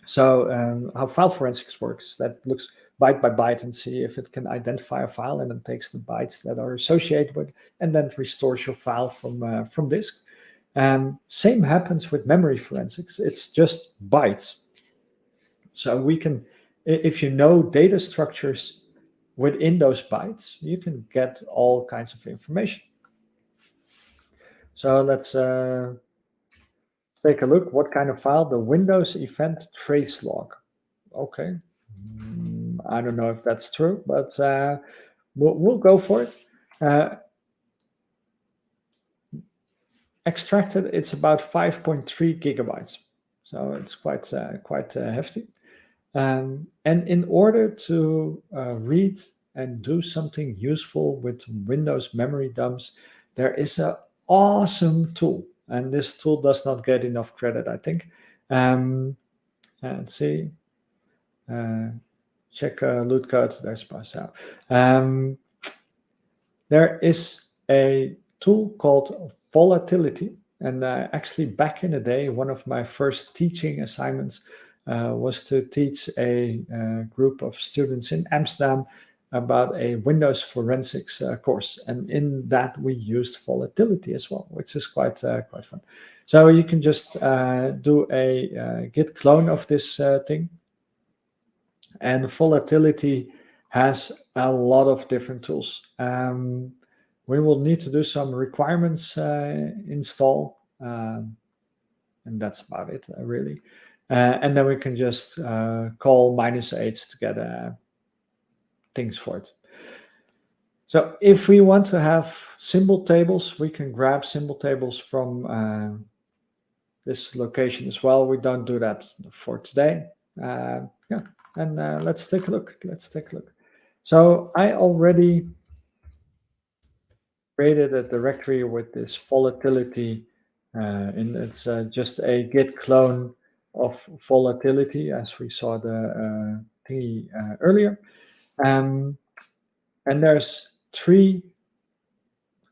S1: So how file forensics works, that looks byte by byte and see if it can identify a file, and then takes the bytes that are associated with, and then restores your file from disk. Same happens with memory forensics. It's just bytes. So we can, if you know data structures within those bytes, you can get all kinds of information. So let's take a look. What kind of file? The Windows event trace log. Okay. I don't know if that's true, but we'll go for it. Extracted, it's about 5.3 GB, so it's quite hefty. And in order to read and do something useful with Windows memory dumps, there is an awesome tool, and this tool does not get enough credit, I think. Let's see. Check loot code. There's pass out. There is a tool called volatility, and actually back in the day, one of my first teaching assignments was to teach a group of students in Amsterdam about a Windows forensics course, and in that we used volatility as well, which is quite fun. So you can just do a git clone of this thing. And volatility has a lot of different tools. We will need to do some requirements install, and that's about it, really. And then we can just call -8 to get things for it. So if we want to have symbol tables, we can grab symbol tables from this location as well. We don't do that for today. Yeah, and let's take a look. Let's take a look. So I already created a directory with this volatility, and it's just a git clone of volatility, as we saw the thingy earlier. And there's 3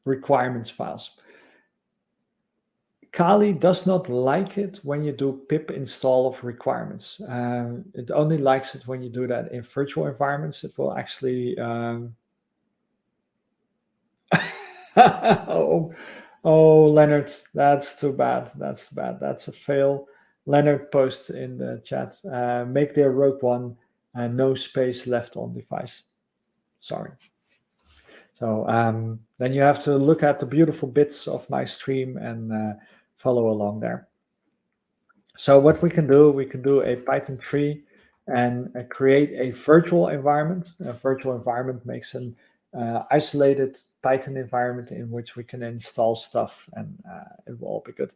S1: requirements files. Kali does not like it when you do pip install of requirements. It only likes it when you do that in virtual environments. It will actually oh, Leonard, that's too bad. That's too bad. That's a fail. Leonard posts in the chat. Make their Rogue One no space left on device. Sorry. So then you have to look at the beautiful bits of my stream and follow along there. So what we can do a Python 3 and create a virtual environment. A virtual environment makes an isolated Python environment in which we can install stuff, and it will all be good.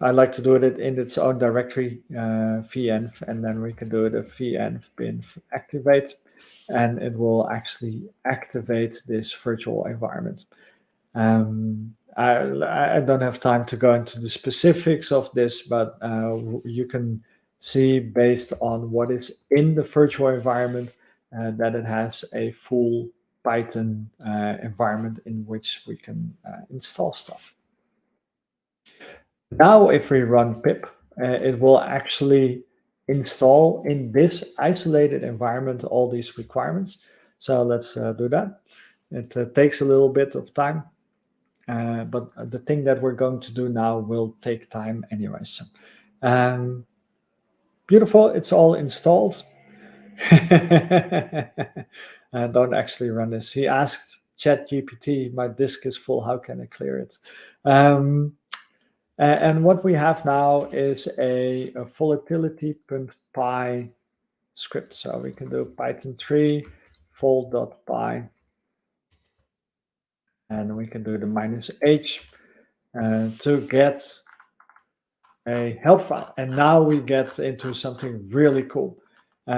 S1: I like to do it in its own directory, venv, and then we can do it a venv bin activate, and it will actually activate this virtual environment. I don't have time to go into the specifics of this, but you can see based on what is in the virtual environment that it has a full Python environment in which we can install stuff. Now, if we run pip, it will actually install in this isolated environment all these requirements. So let's do that. It takes a little bit of time. But the thing that we're going to do now will take time anyway. So, beautiful, it's all installed. Don't actually run this. He asked ChatGPT, my disk is full, how can I clear it? And what we have now is a volatility.py script. So we can do Python 3 vol.py, and we can do the -h to get a help file. And now we get into something really cool.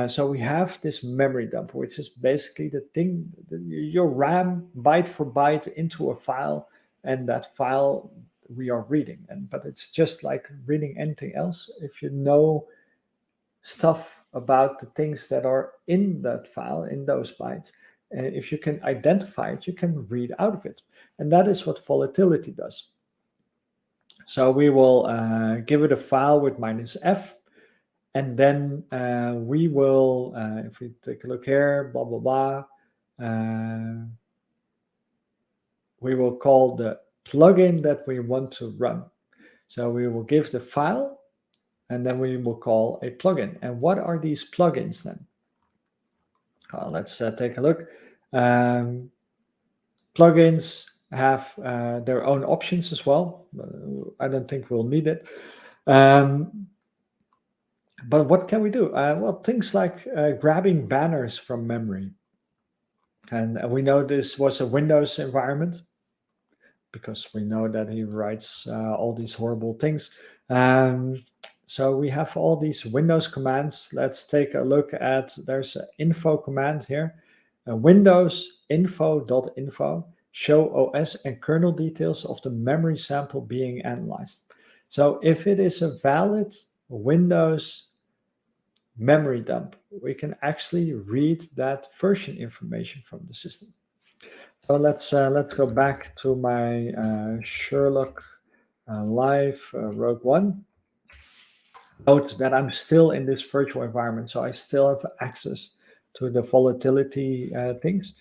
S1: So we have this memory dump, which is basically the thing, your RAM byte for byte into a file, and that file we are reading. But it's just like reading anything else. If you know stuff about the things that are in that file, in those bytes, if you can identify it, you can read out of it. And that is what volatility does. So we will give it a file with -f, and then we will, if we take a look here, blah, blah, blah, we will call the plugin that we want to run. So we will give the file, and then we will call a plugin. And what are these plugins then? Let's take a look. Plugins have their own options as well. I don't think we'll need it. But what can we do? Well, things like grabbing banners from memory. And we know this was a Windows environment because we know that he writes all these horrible things. So we have all these Windows commands. Let's take a look at, there's an info command here. Windows info.info show OS and kernel details of the memory sample being analyzed. So if it is a valid Windows memory dump, we can actually read that version information from the system. So let's go back to my Sherlock Live Rogue One. Note that I'm still in this virtual environment, so I still have access to the volatility things.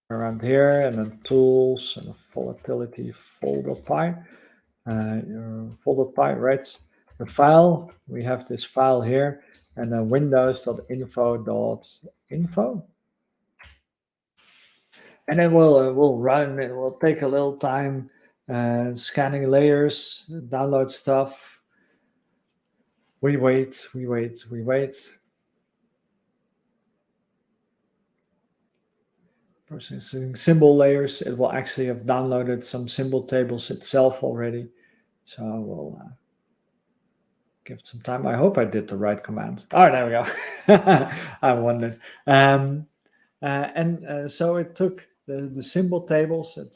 S1: around here, and then tools and volatility folder.py. Your folder.py, right? The file, we have this file here, and then windows.info.info. And it will run, it will take a little time, scanning layers, download stuff. We wait, we wait, we wait. Processing symbol layers, it will actually have downloaded some symbol tables itself already. So we'll give it some time. I hope I did the right command. Oh, there we go. I wondered. So it took the symbol tables, it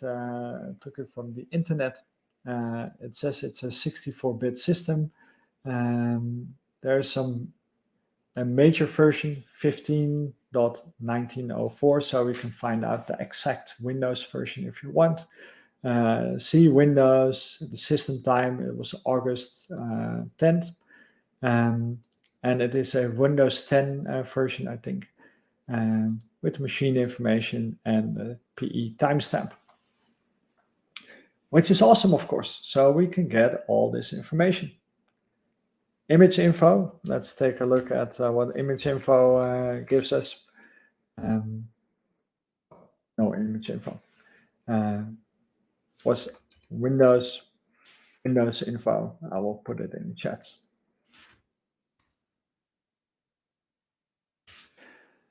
S1: took it from the internet. It says it's a 64-bit system. There's a major version 15.1904, so we can find out the exact Windows version if you want. See Windows, the system time, it was August 10th. And it is a Windows 10 version, I think, with machine information and the PE timestamp, which is awesome, of course. So we can get all this information. Image info, let's take a look at what image info gives us. No image info. Was Windows info. I will put it in the chats.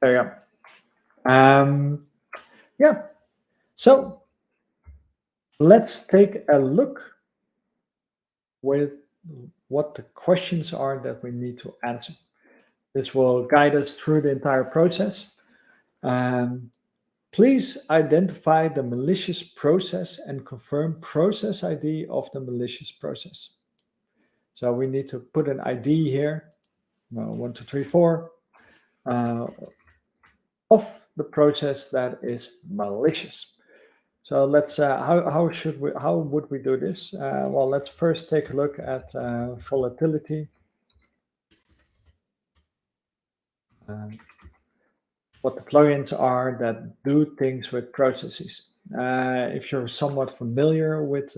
S1: There you go. Yeah. So let's take a look with what the questions are that we need to answer. This will guide us through the entire process. Please identify the malicious process and confirm process ID of the malicious process. So we need to put an ID here, 1, 2, 3, 4, of the process that is malicious. So let's how would we do this? Well, let's first take a look at volatility. What the plugins are that do things with processes. If you're somewhat familiar with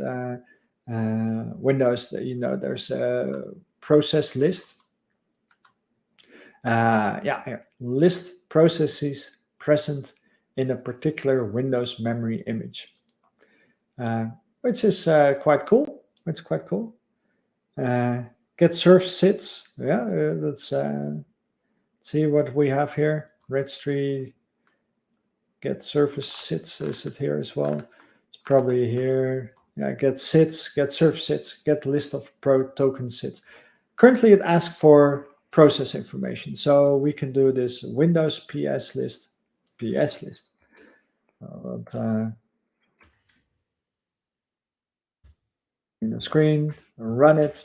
S1: Windows, you know there's a process list. Here. List processes present in a particular Windows memory image, which is quite cool. It's quite cool. Get serve sits. Yeah, let's see what we have here. Registry. Get service sits. Is it here as well? It's probably here. Yeah, get sits. Get serve sits. Get list of pro token sits. Currently, it asks for process information, so we can do this Windows PS list. In the screen, run it,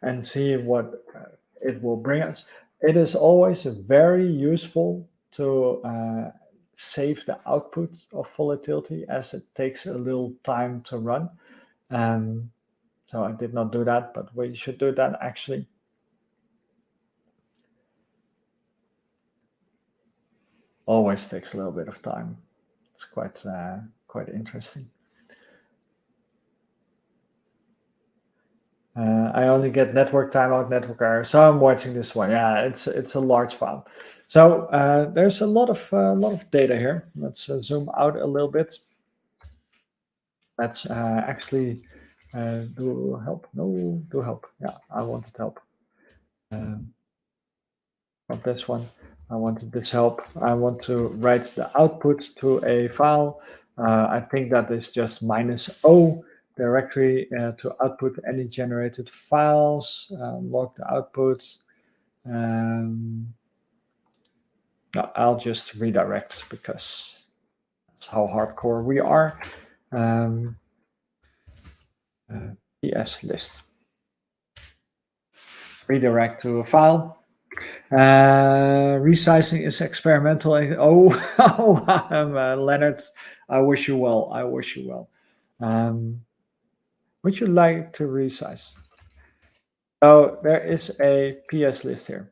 S1: and see what it will bring us. It is always very useful to save the output of volatility, as it takes a little time to run. So I did not do that, but we should do that actually. Always takes a little bit of time. It's quite interesting. I only get network timeout, network error, so I'm watching this one. Yeah, it's a large file. So there's a lot of data here. Let's zoom out a little bit. Let's actually do help. No, do help. Yeah, I wanted help. Not this one. I wanted this help. I want to write the output to a file. I think that is just -o directory to output any generated files. Log the output. No, I'll just redirect because that's how hardcore we are. PS list. Redirect to a file. Resizing is experimental. Leonard, I wish you well. I wish you well. Would you like to resize? So there is a PS list here.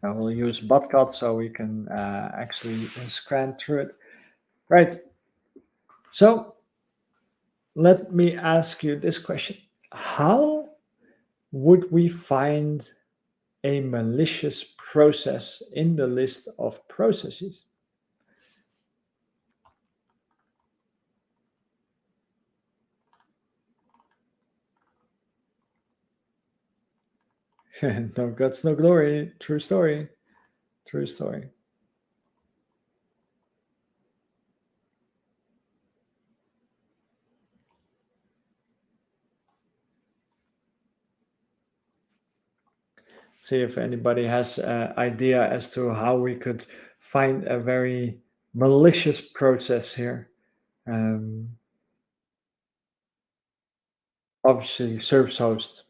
S1: I will use botcut so we can actually scan through it. Right. So let me ask you this question. How would we find a malicious process in the list of processes? No guts, no glory. True story. True story. See if anybody has an idea as to how we could find a very malicious process here. Um, Obviously, service host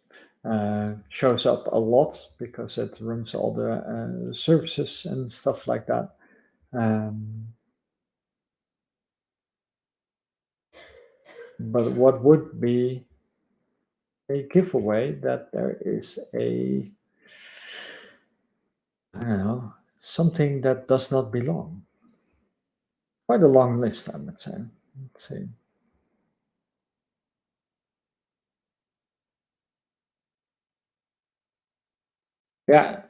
S1: shows up a lot because it runs all the services and stuff like that. Um, but what would be a giveaway that there is a, I don't know, something that does not belong? Quite a long list, I would say. Let's see. Yeah,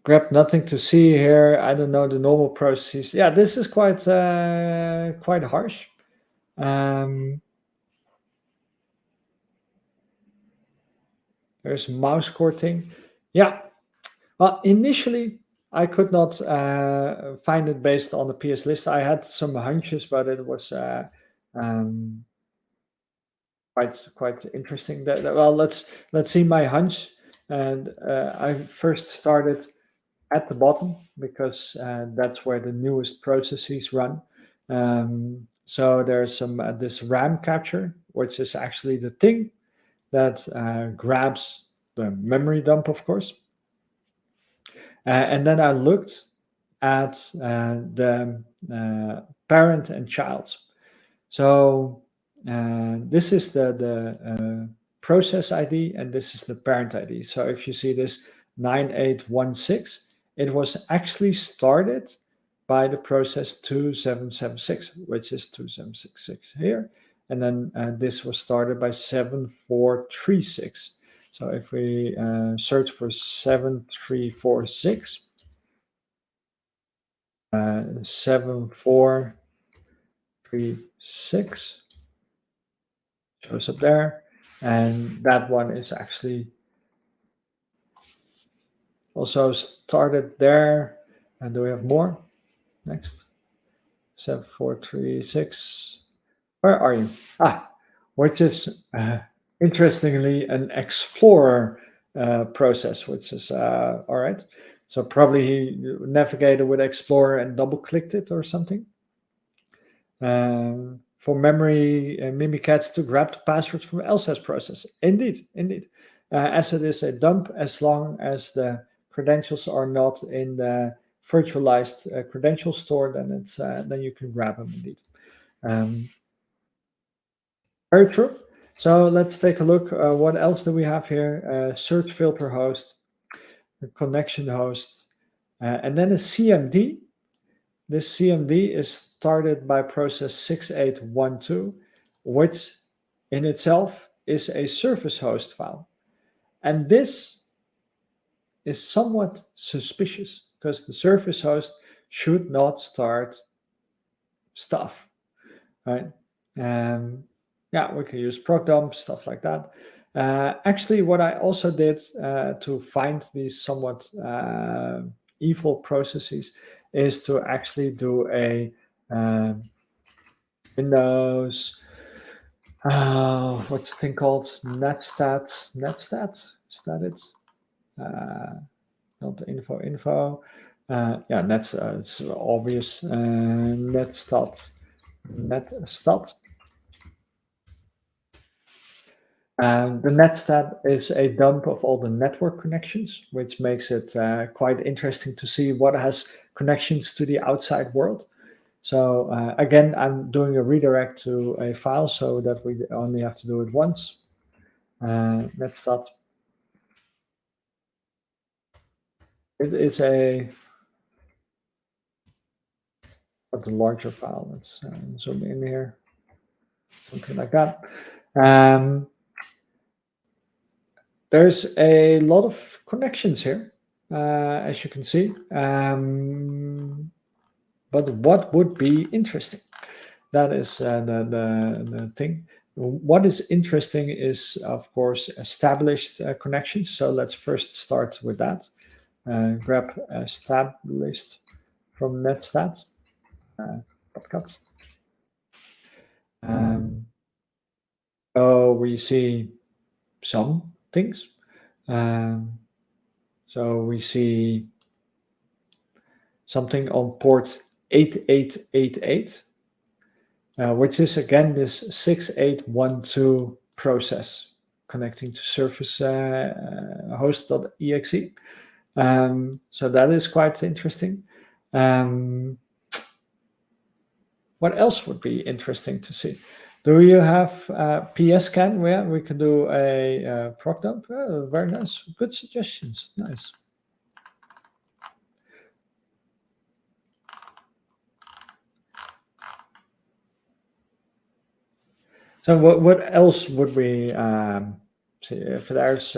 S1: grab nothing to see here. I don't know the normal processes. Yeah, this is quite harsh. Um, there's mouse courting. Yeah. Well, initially I could not find it based on the PS list. I had some hunches, but it was um, quite interesting. Well, let's see my hunch. And I first started at the bottom because that's where the newest processes run. So there's some this RAM capture, which is actually the thing that grabs the memory dump, of course. And then I looked at the parent and child. So this is the process ID and this is the parent ID. So if you see this 9816, it was actually started by the process 2776, which is 2766 here. And then this was started by 7436. So if we search for 7346, 7436 shows up there. And that one is actually also started there. And do we have more? Next. 7436. Where are you? Ah, which is interestingly an explorer process, which is all right. So probably he navigated with Explorer and double clicked it or something. For memory Mimikatz to grab the passwords from LSAS process. Indeed, indeed. As it is a dump, as long as the credentials are not in the virtualized credential store, then you can grab them indeed. Um, very true. So let's take a look. What else do we have here? Search filter host, a connection host, and then a CMD. This CMD is started by process 6812, which in itself is a service host file. And this is somewhat suspicious because the service host should not start stuff, right? Yeah, we can use proc dump, stuff like that. Actually, what I also did to find these somewhat evil processes is to actually do a Windows, what's the thing called? Netstat. Netstat? Is that it? Not info. Yeah, that's it's obvious. Netstat. Netstat. The netstat is a dump of all the network connections, which makes it quite interesting to see what has connections to the outside world. So again, I'm doing a redirect to a file so that we only have to do it once. Netstat. It is a But the larger file, let's zoom in here, something like that. Um, there's a lot of connections here, as you can see. But what would be interesting? That is the thing. What is interesting is, of course, established connections. So let's first start with that. Grab established from netstat, podcasts. So we see some things. So we see something on port 8888, which is again this 6812 process connecting to service host.exe. So that is quite interesting. What else would be interesting to see? Do you have PSCAN where we can do a proc dump? Oh, very nice. Good suggestions. Nice. So what else would we see if there's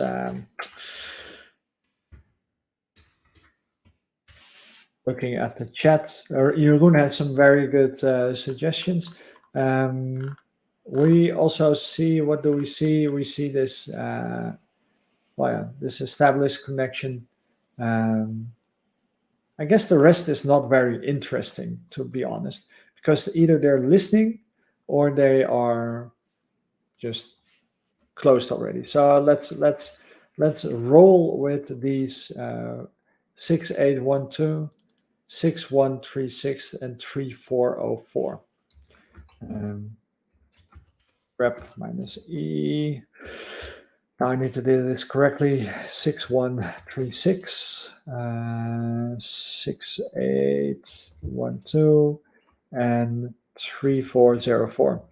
S1: looking at the chat, or Jeroen had some very good suggestions. We also see, what do we see? We see this, this established connection. I guess the rest is not very interesting, to be honest, because either they're listening or they are just closed already. So let's roll with these 6812, 6136, and 3404. Rep minus E. Now I need to do this correctly. 6136, 6812, and 3404.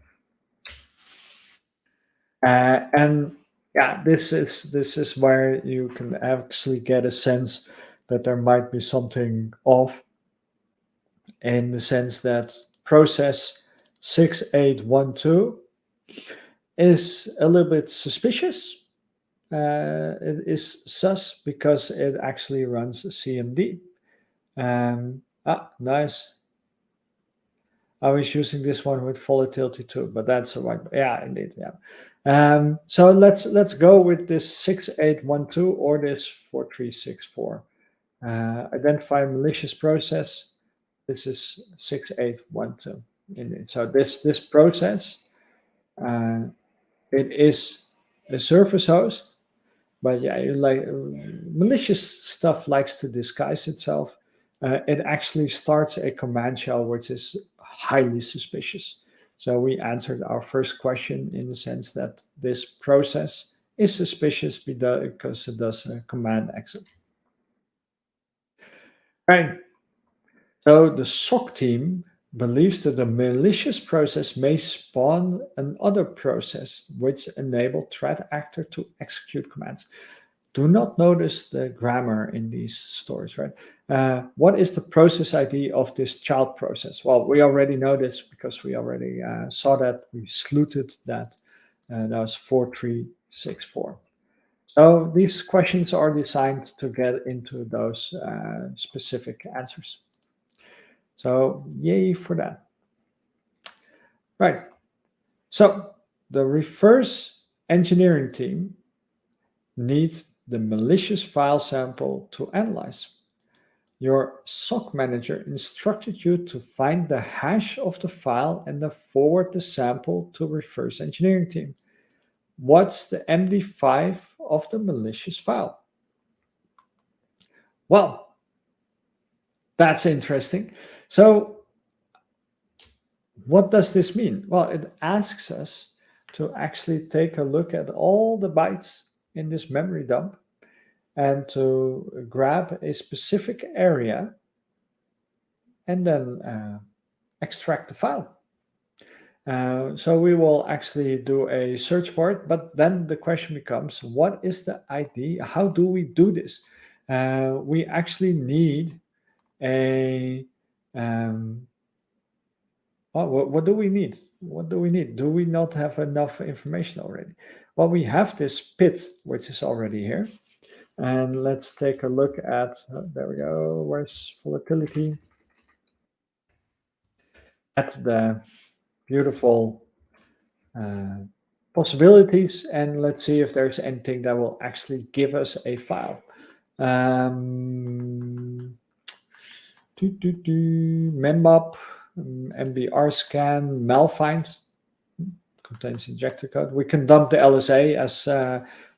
S1: And yeah, this is where you can actually get a sense that there might be something off, in the sense that process 6812 is a little bit suspicious. It is sus because it actually runs CMD. Nice. I was using this one with volatility too, but that's a right. Yeah, indeed. Yeah. So let's go with this 6812 or this 4364. Identify malicious process. This is 6812. Indeed. So this process, it is a service host, but yeah, malicious stuff likes to disguise itself. It actually starts a command shell which is highly suspicious. So we answered our first question in the sense that this process is suspicious because it does a command exit. Right. So the SOC team believes that the malicious process may spawn another process which enable threat actor to execute commands. Do not notice the grammar in these stories, right? What is the process ID of this child process? Well, we already know this because we already saw that. We sleuted that. That was 4364. So these questions are designed to get into those specific answers. So yay for that. Right. So the reverse engineering team needs the malicious file sample to analyze. Your SOC manager instructed you to find the hash of the file and then forward the sample to reverse engineering team. What's the MD5 of the malicious file? Well, that's interesting. So what does this mean? Well, it asks us to actually take a look at all the bytes in this memory dump and to grab a specific area and then extract the file. So we will actually do a search for it, but then the question becomes, what is the ID? How do we do this? We actually need a Oh, what do we need? What do we need? Do we not have enough information already? Well, we have this pit, which is already here. And let's take a look at, there we go, where's volatility? At the beautiful possibilities, and let's see if there's anything that will actually give us a file. Membop, MBR scan, malfind contains injector code. We can dump the LSA as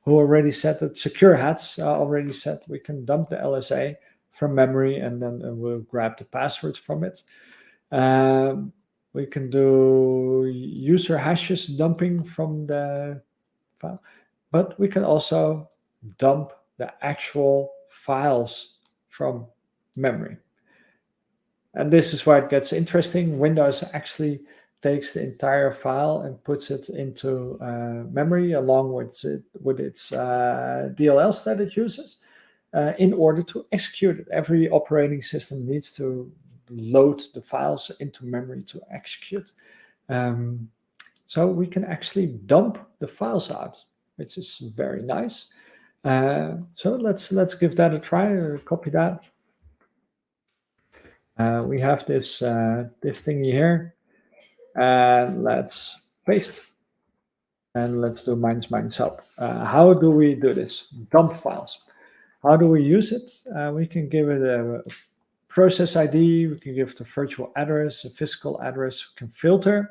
S1: who already said that secure hats already said we can dump the LSA from memory and then we'll grab the passwords from it. We can do user hashes dumping from the file, but we can also dump the actual files from memory. And this is where it gets interesting. Windows actually takes the entire file and puts it into memory along with its DLLs that it uses in order to execute it. Every operating system needs to load the files into memory to execute. So we can actually dump the files out, which is very nice. So let's give that a try. Copy that. We have this this thingy here, and let's paste. And let's do minus minus help. How do we do this? Dump files. How do we use it? We can give it a process ID. We can give it a virtual address, a physical address. We can filter.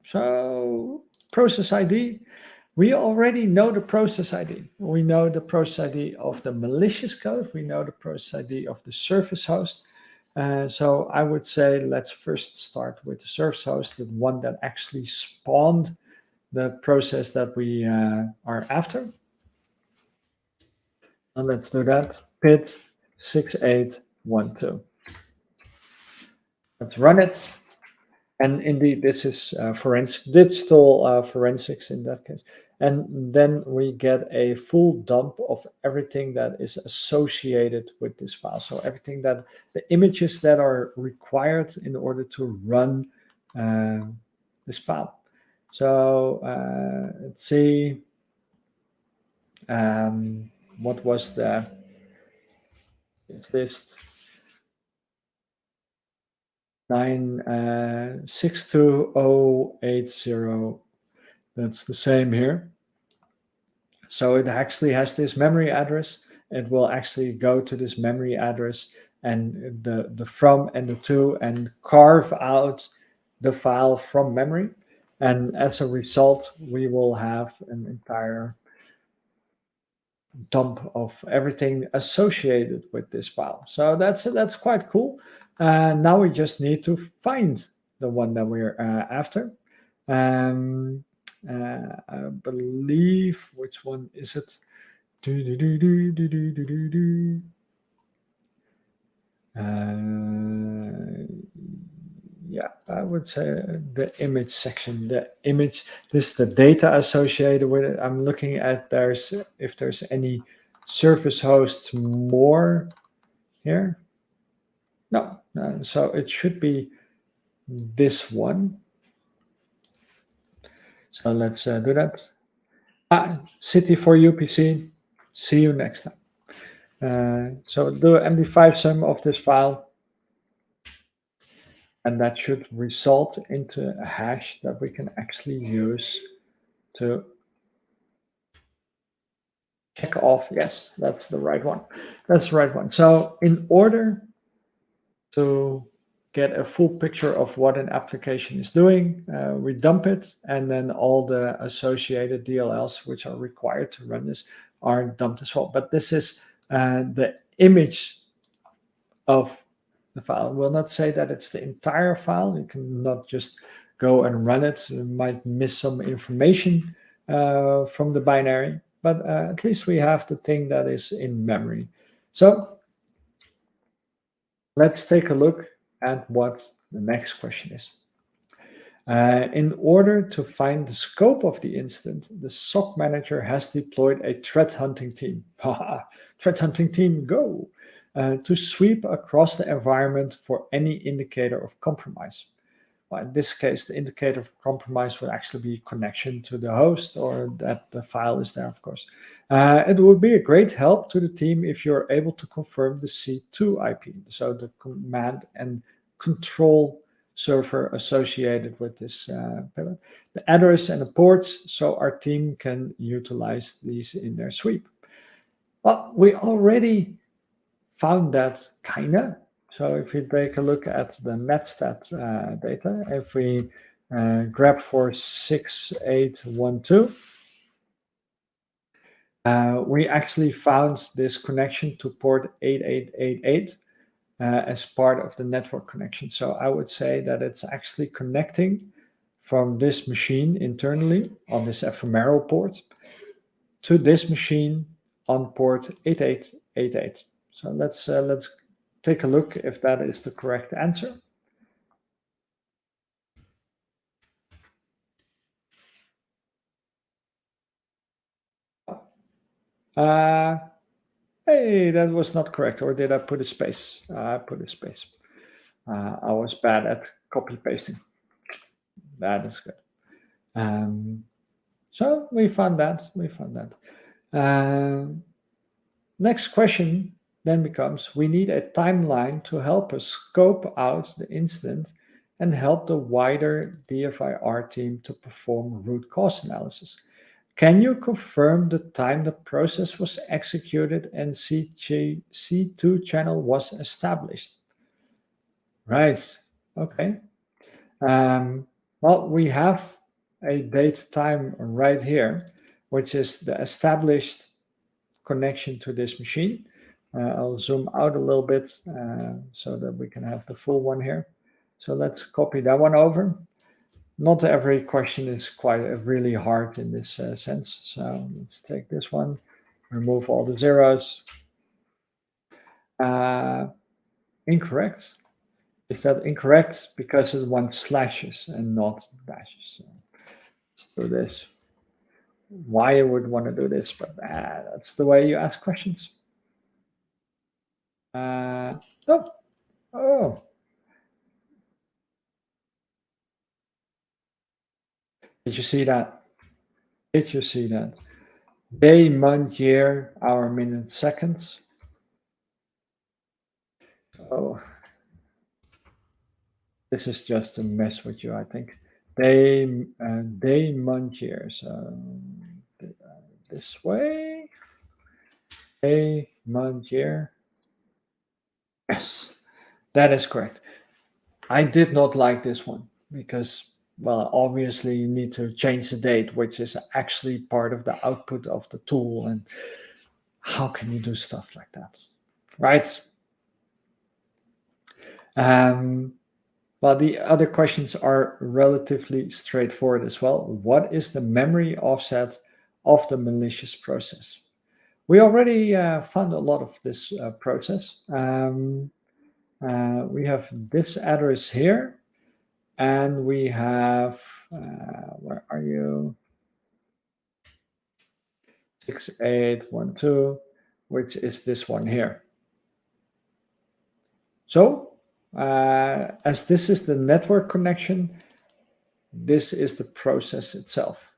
S1: So process ID. We already know the process ID. We know the process ID of the malicious code. We know the process ID of the service host. So I would say let's first start with the service host, the one that actually spawned the process that we are after. And let's do that. Pit 6812. Let's run it. And indeed, this is forensic, digital forensics in that case. And then we get a full dump of everything that is associated with this file. So everything that the images that are required in order to run this file. So let's see. What was the list? 62080. That's the same here. So it actually has this memory address. It will actually go to this memory address and the from and the to and carve out the file from memory. And as a result, we will have an entire dump of everything associated with this file. So that's quite cool. Now we just need to find the one that we're after. I believe, which one is it? Yeah, I would say the image section, the image, this is the data associated with it. I'm looking at if there's any service hosts more here. No, so it should be this one. So let's do that. City for UPC. See you next time. So do MD5 sum of this file. And that should result into a hash that we can actually use to check off. Yes, that's the right one. That's the right one. So in order to get a full picture of what an application is doing, we dump it, and then all the associated DLLs which are required to run this are dumped as well. But this is the image of the file. We'll not say that it's the entire file. You cannot just go and run it. You might miss some information from the binary, but at least we have the thing that is in memory. So let's take a look at what the next question is. In order to find the scope of the incident, the SOC manager has deployed a threat hunting team. Threat hunting team, go! to sweep across the environment for any indicator of compromise. Well, in this case, the indicator of compromise would actually be connection to the host or that the file is there, of course. It would be a great help to the team if you're able to confirm the C2 IP, so the command and control server associated with this pillar, the address and the ports, so our team can utilize these in their sweep. Well, we already found that kinda. So if you take a look at the netstat data, if we grab for 6812, we actually found this connection to port 8888 as part of the network connection. So I would say that it's actually connecting from this machine internally on this ephemeral port to this machine on port 8888. So let's take a look if that is the correct answer. Hey, that was not correct. Or did I put a space? I put a space. I was bad at copy pasting. That is good. So we found that. We found that. Next question then becomes, we need a timeline to help us scope out the incident and help the wider DFIR team to perform root cause analysis. Can you confirm the time the process was executed and C2 channel was established? Right. Okay. Well, we have a date time right here, which is the established connection to this machine. I'll zoom out a little bit so that we can have the full one here. So let's copy that one over. Not every question is quite really hard in this sense. So let's take this one, remove all the zeros. Incorrect. Is that incorrect? Because it wants slashes and not dashes. So let's do this. Why I would want to do this, but that's the way you ask questions. Oh. Did you see that? Did you see that? Day, month, year, hour, minute, seconds. Oh, this is just to mess with you, I think. Day, month, year. So this way. Day, month, year. Yes, that is correct. I did not like this one because, well, obviously you need to change the date, which is actually part of the output of the tool. And how can you do stuff like that? Right? Well, the other questions are relatively straightforward as well. What is the memory offset of the malicious process? We already found a lot of this process. We have this address here, and we have, where are you? 6812, which is this one here. So, as this is the network connection, this is the process itself.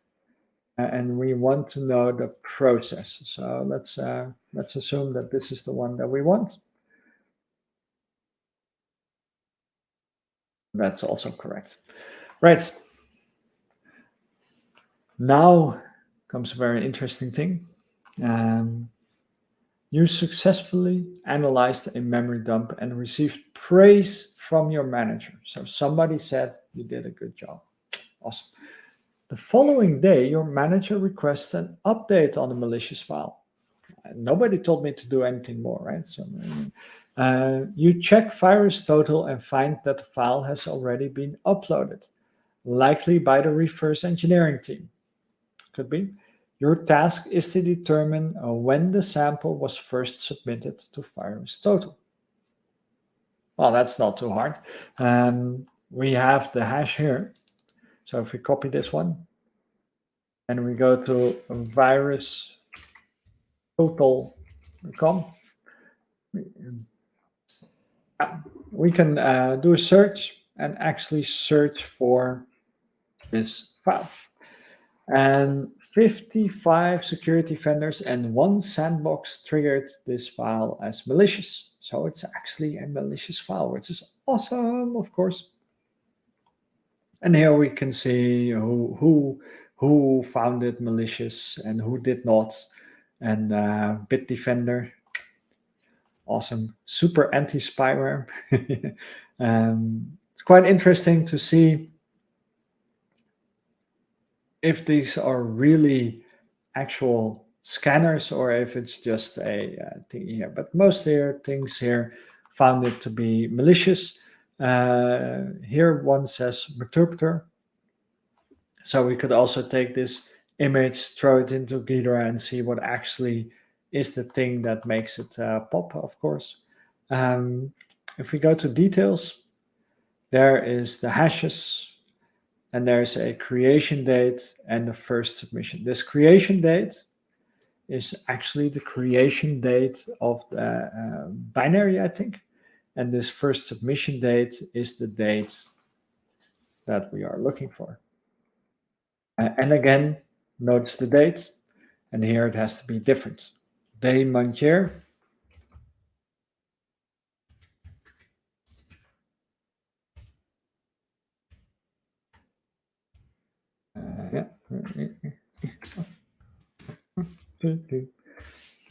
S1: And we want to know the process. So let's assume that this is the one that we want. That's also correct. Right. Now comes a very interesting thing. You successfully analyzed a memory dump and received praise from your manager. So somebody said you did a good job. Awesome. The following day, your manager requests an update on the malicious file. Nobody told me to do anything more, right? So you check virus total and find that the file has already been uploaded, likely by the reverse engineering team. Could be. Your task is to determine when the sample was first submitted to virus total. Well, that's not too hard. We have the hash here. So if we copy this one and we go to virus total.com, we can do a search and actually search for this file. And 55 security vendors and one sandbox triggered this file as malicious. So it's actually a malicious file, which is awesome, of course. And here we can see who found it malicious and who did not. And Bitdefender, awesome, super anti-spyware. It's quite interesting to see if these are really actual scanners or if it's just a thing here. But most here things here found it to be malicious. Here one says Meterpreter. So we could also take this image, throw it into Ghidra and see what actually is the thing that makes it pop, of course. If we go to details, there is the hashes, and there's a creation date and the first submission. This creation date is actually the creation date of the binary, I think. And this first submission date is the date that we are looking for. And again, notice the date. And here it has to be different. Day, month, year. Yeah.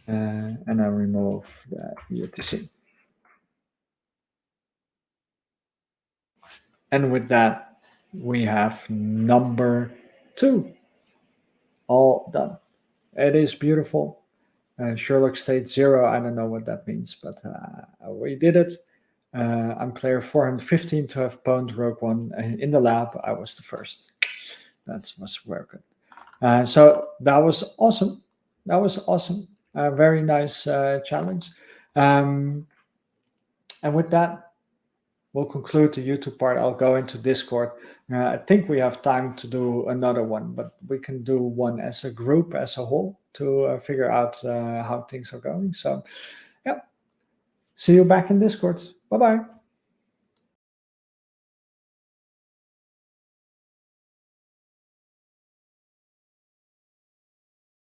S1: And I remove the UTC. And with that, we have number 2 all done. It is beautiful. Sherlock State 0, I don't know what that means, but we did it. I'm player 415 to have pwned Rogue One. In the lab, I was the first. That was very good. So that was awesome. That was awesome. Very nice challenge. And with that, we'll conclude the YouTube part. I'll go into Discord. I think we have time to do another one, but we can do one as a group, as a whole, to figure out how things are going. So, yeah. See you back in Discord. Bye-bye.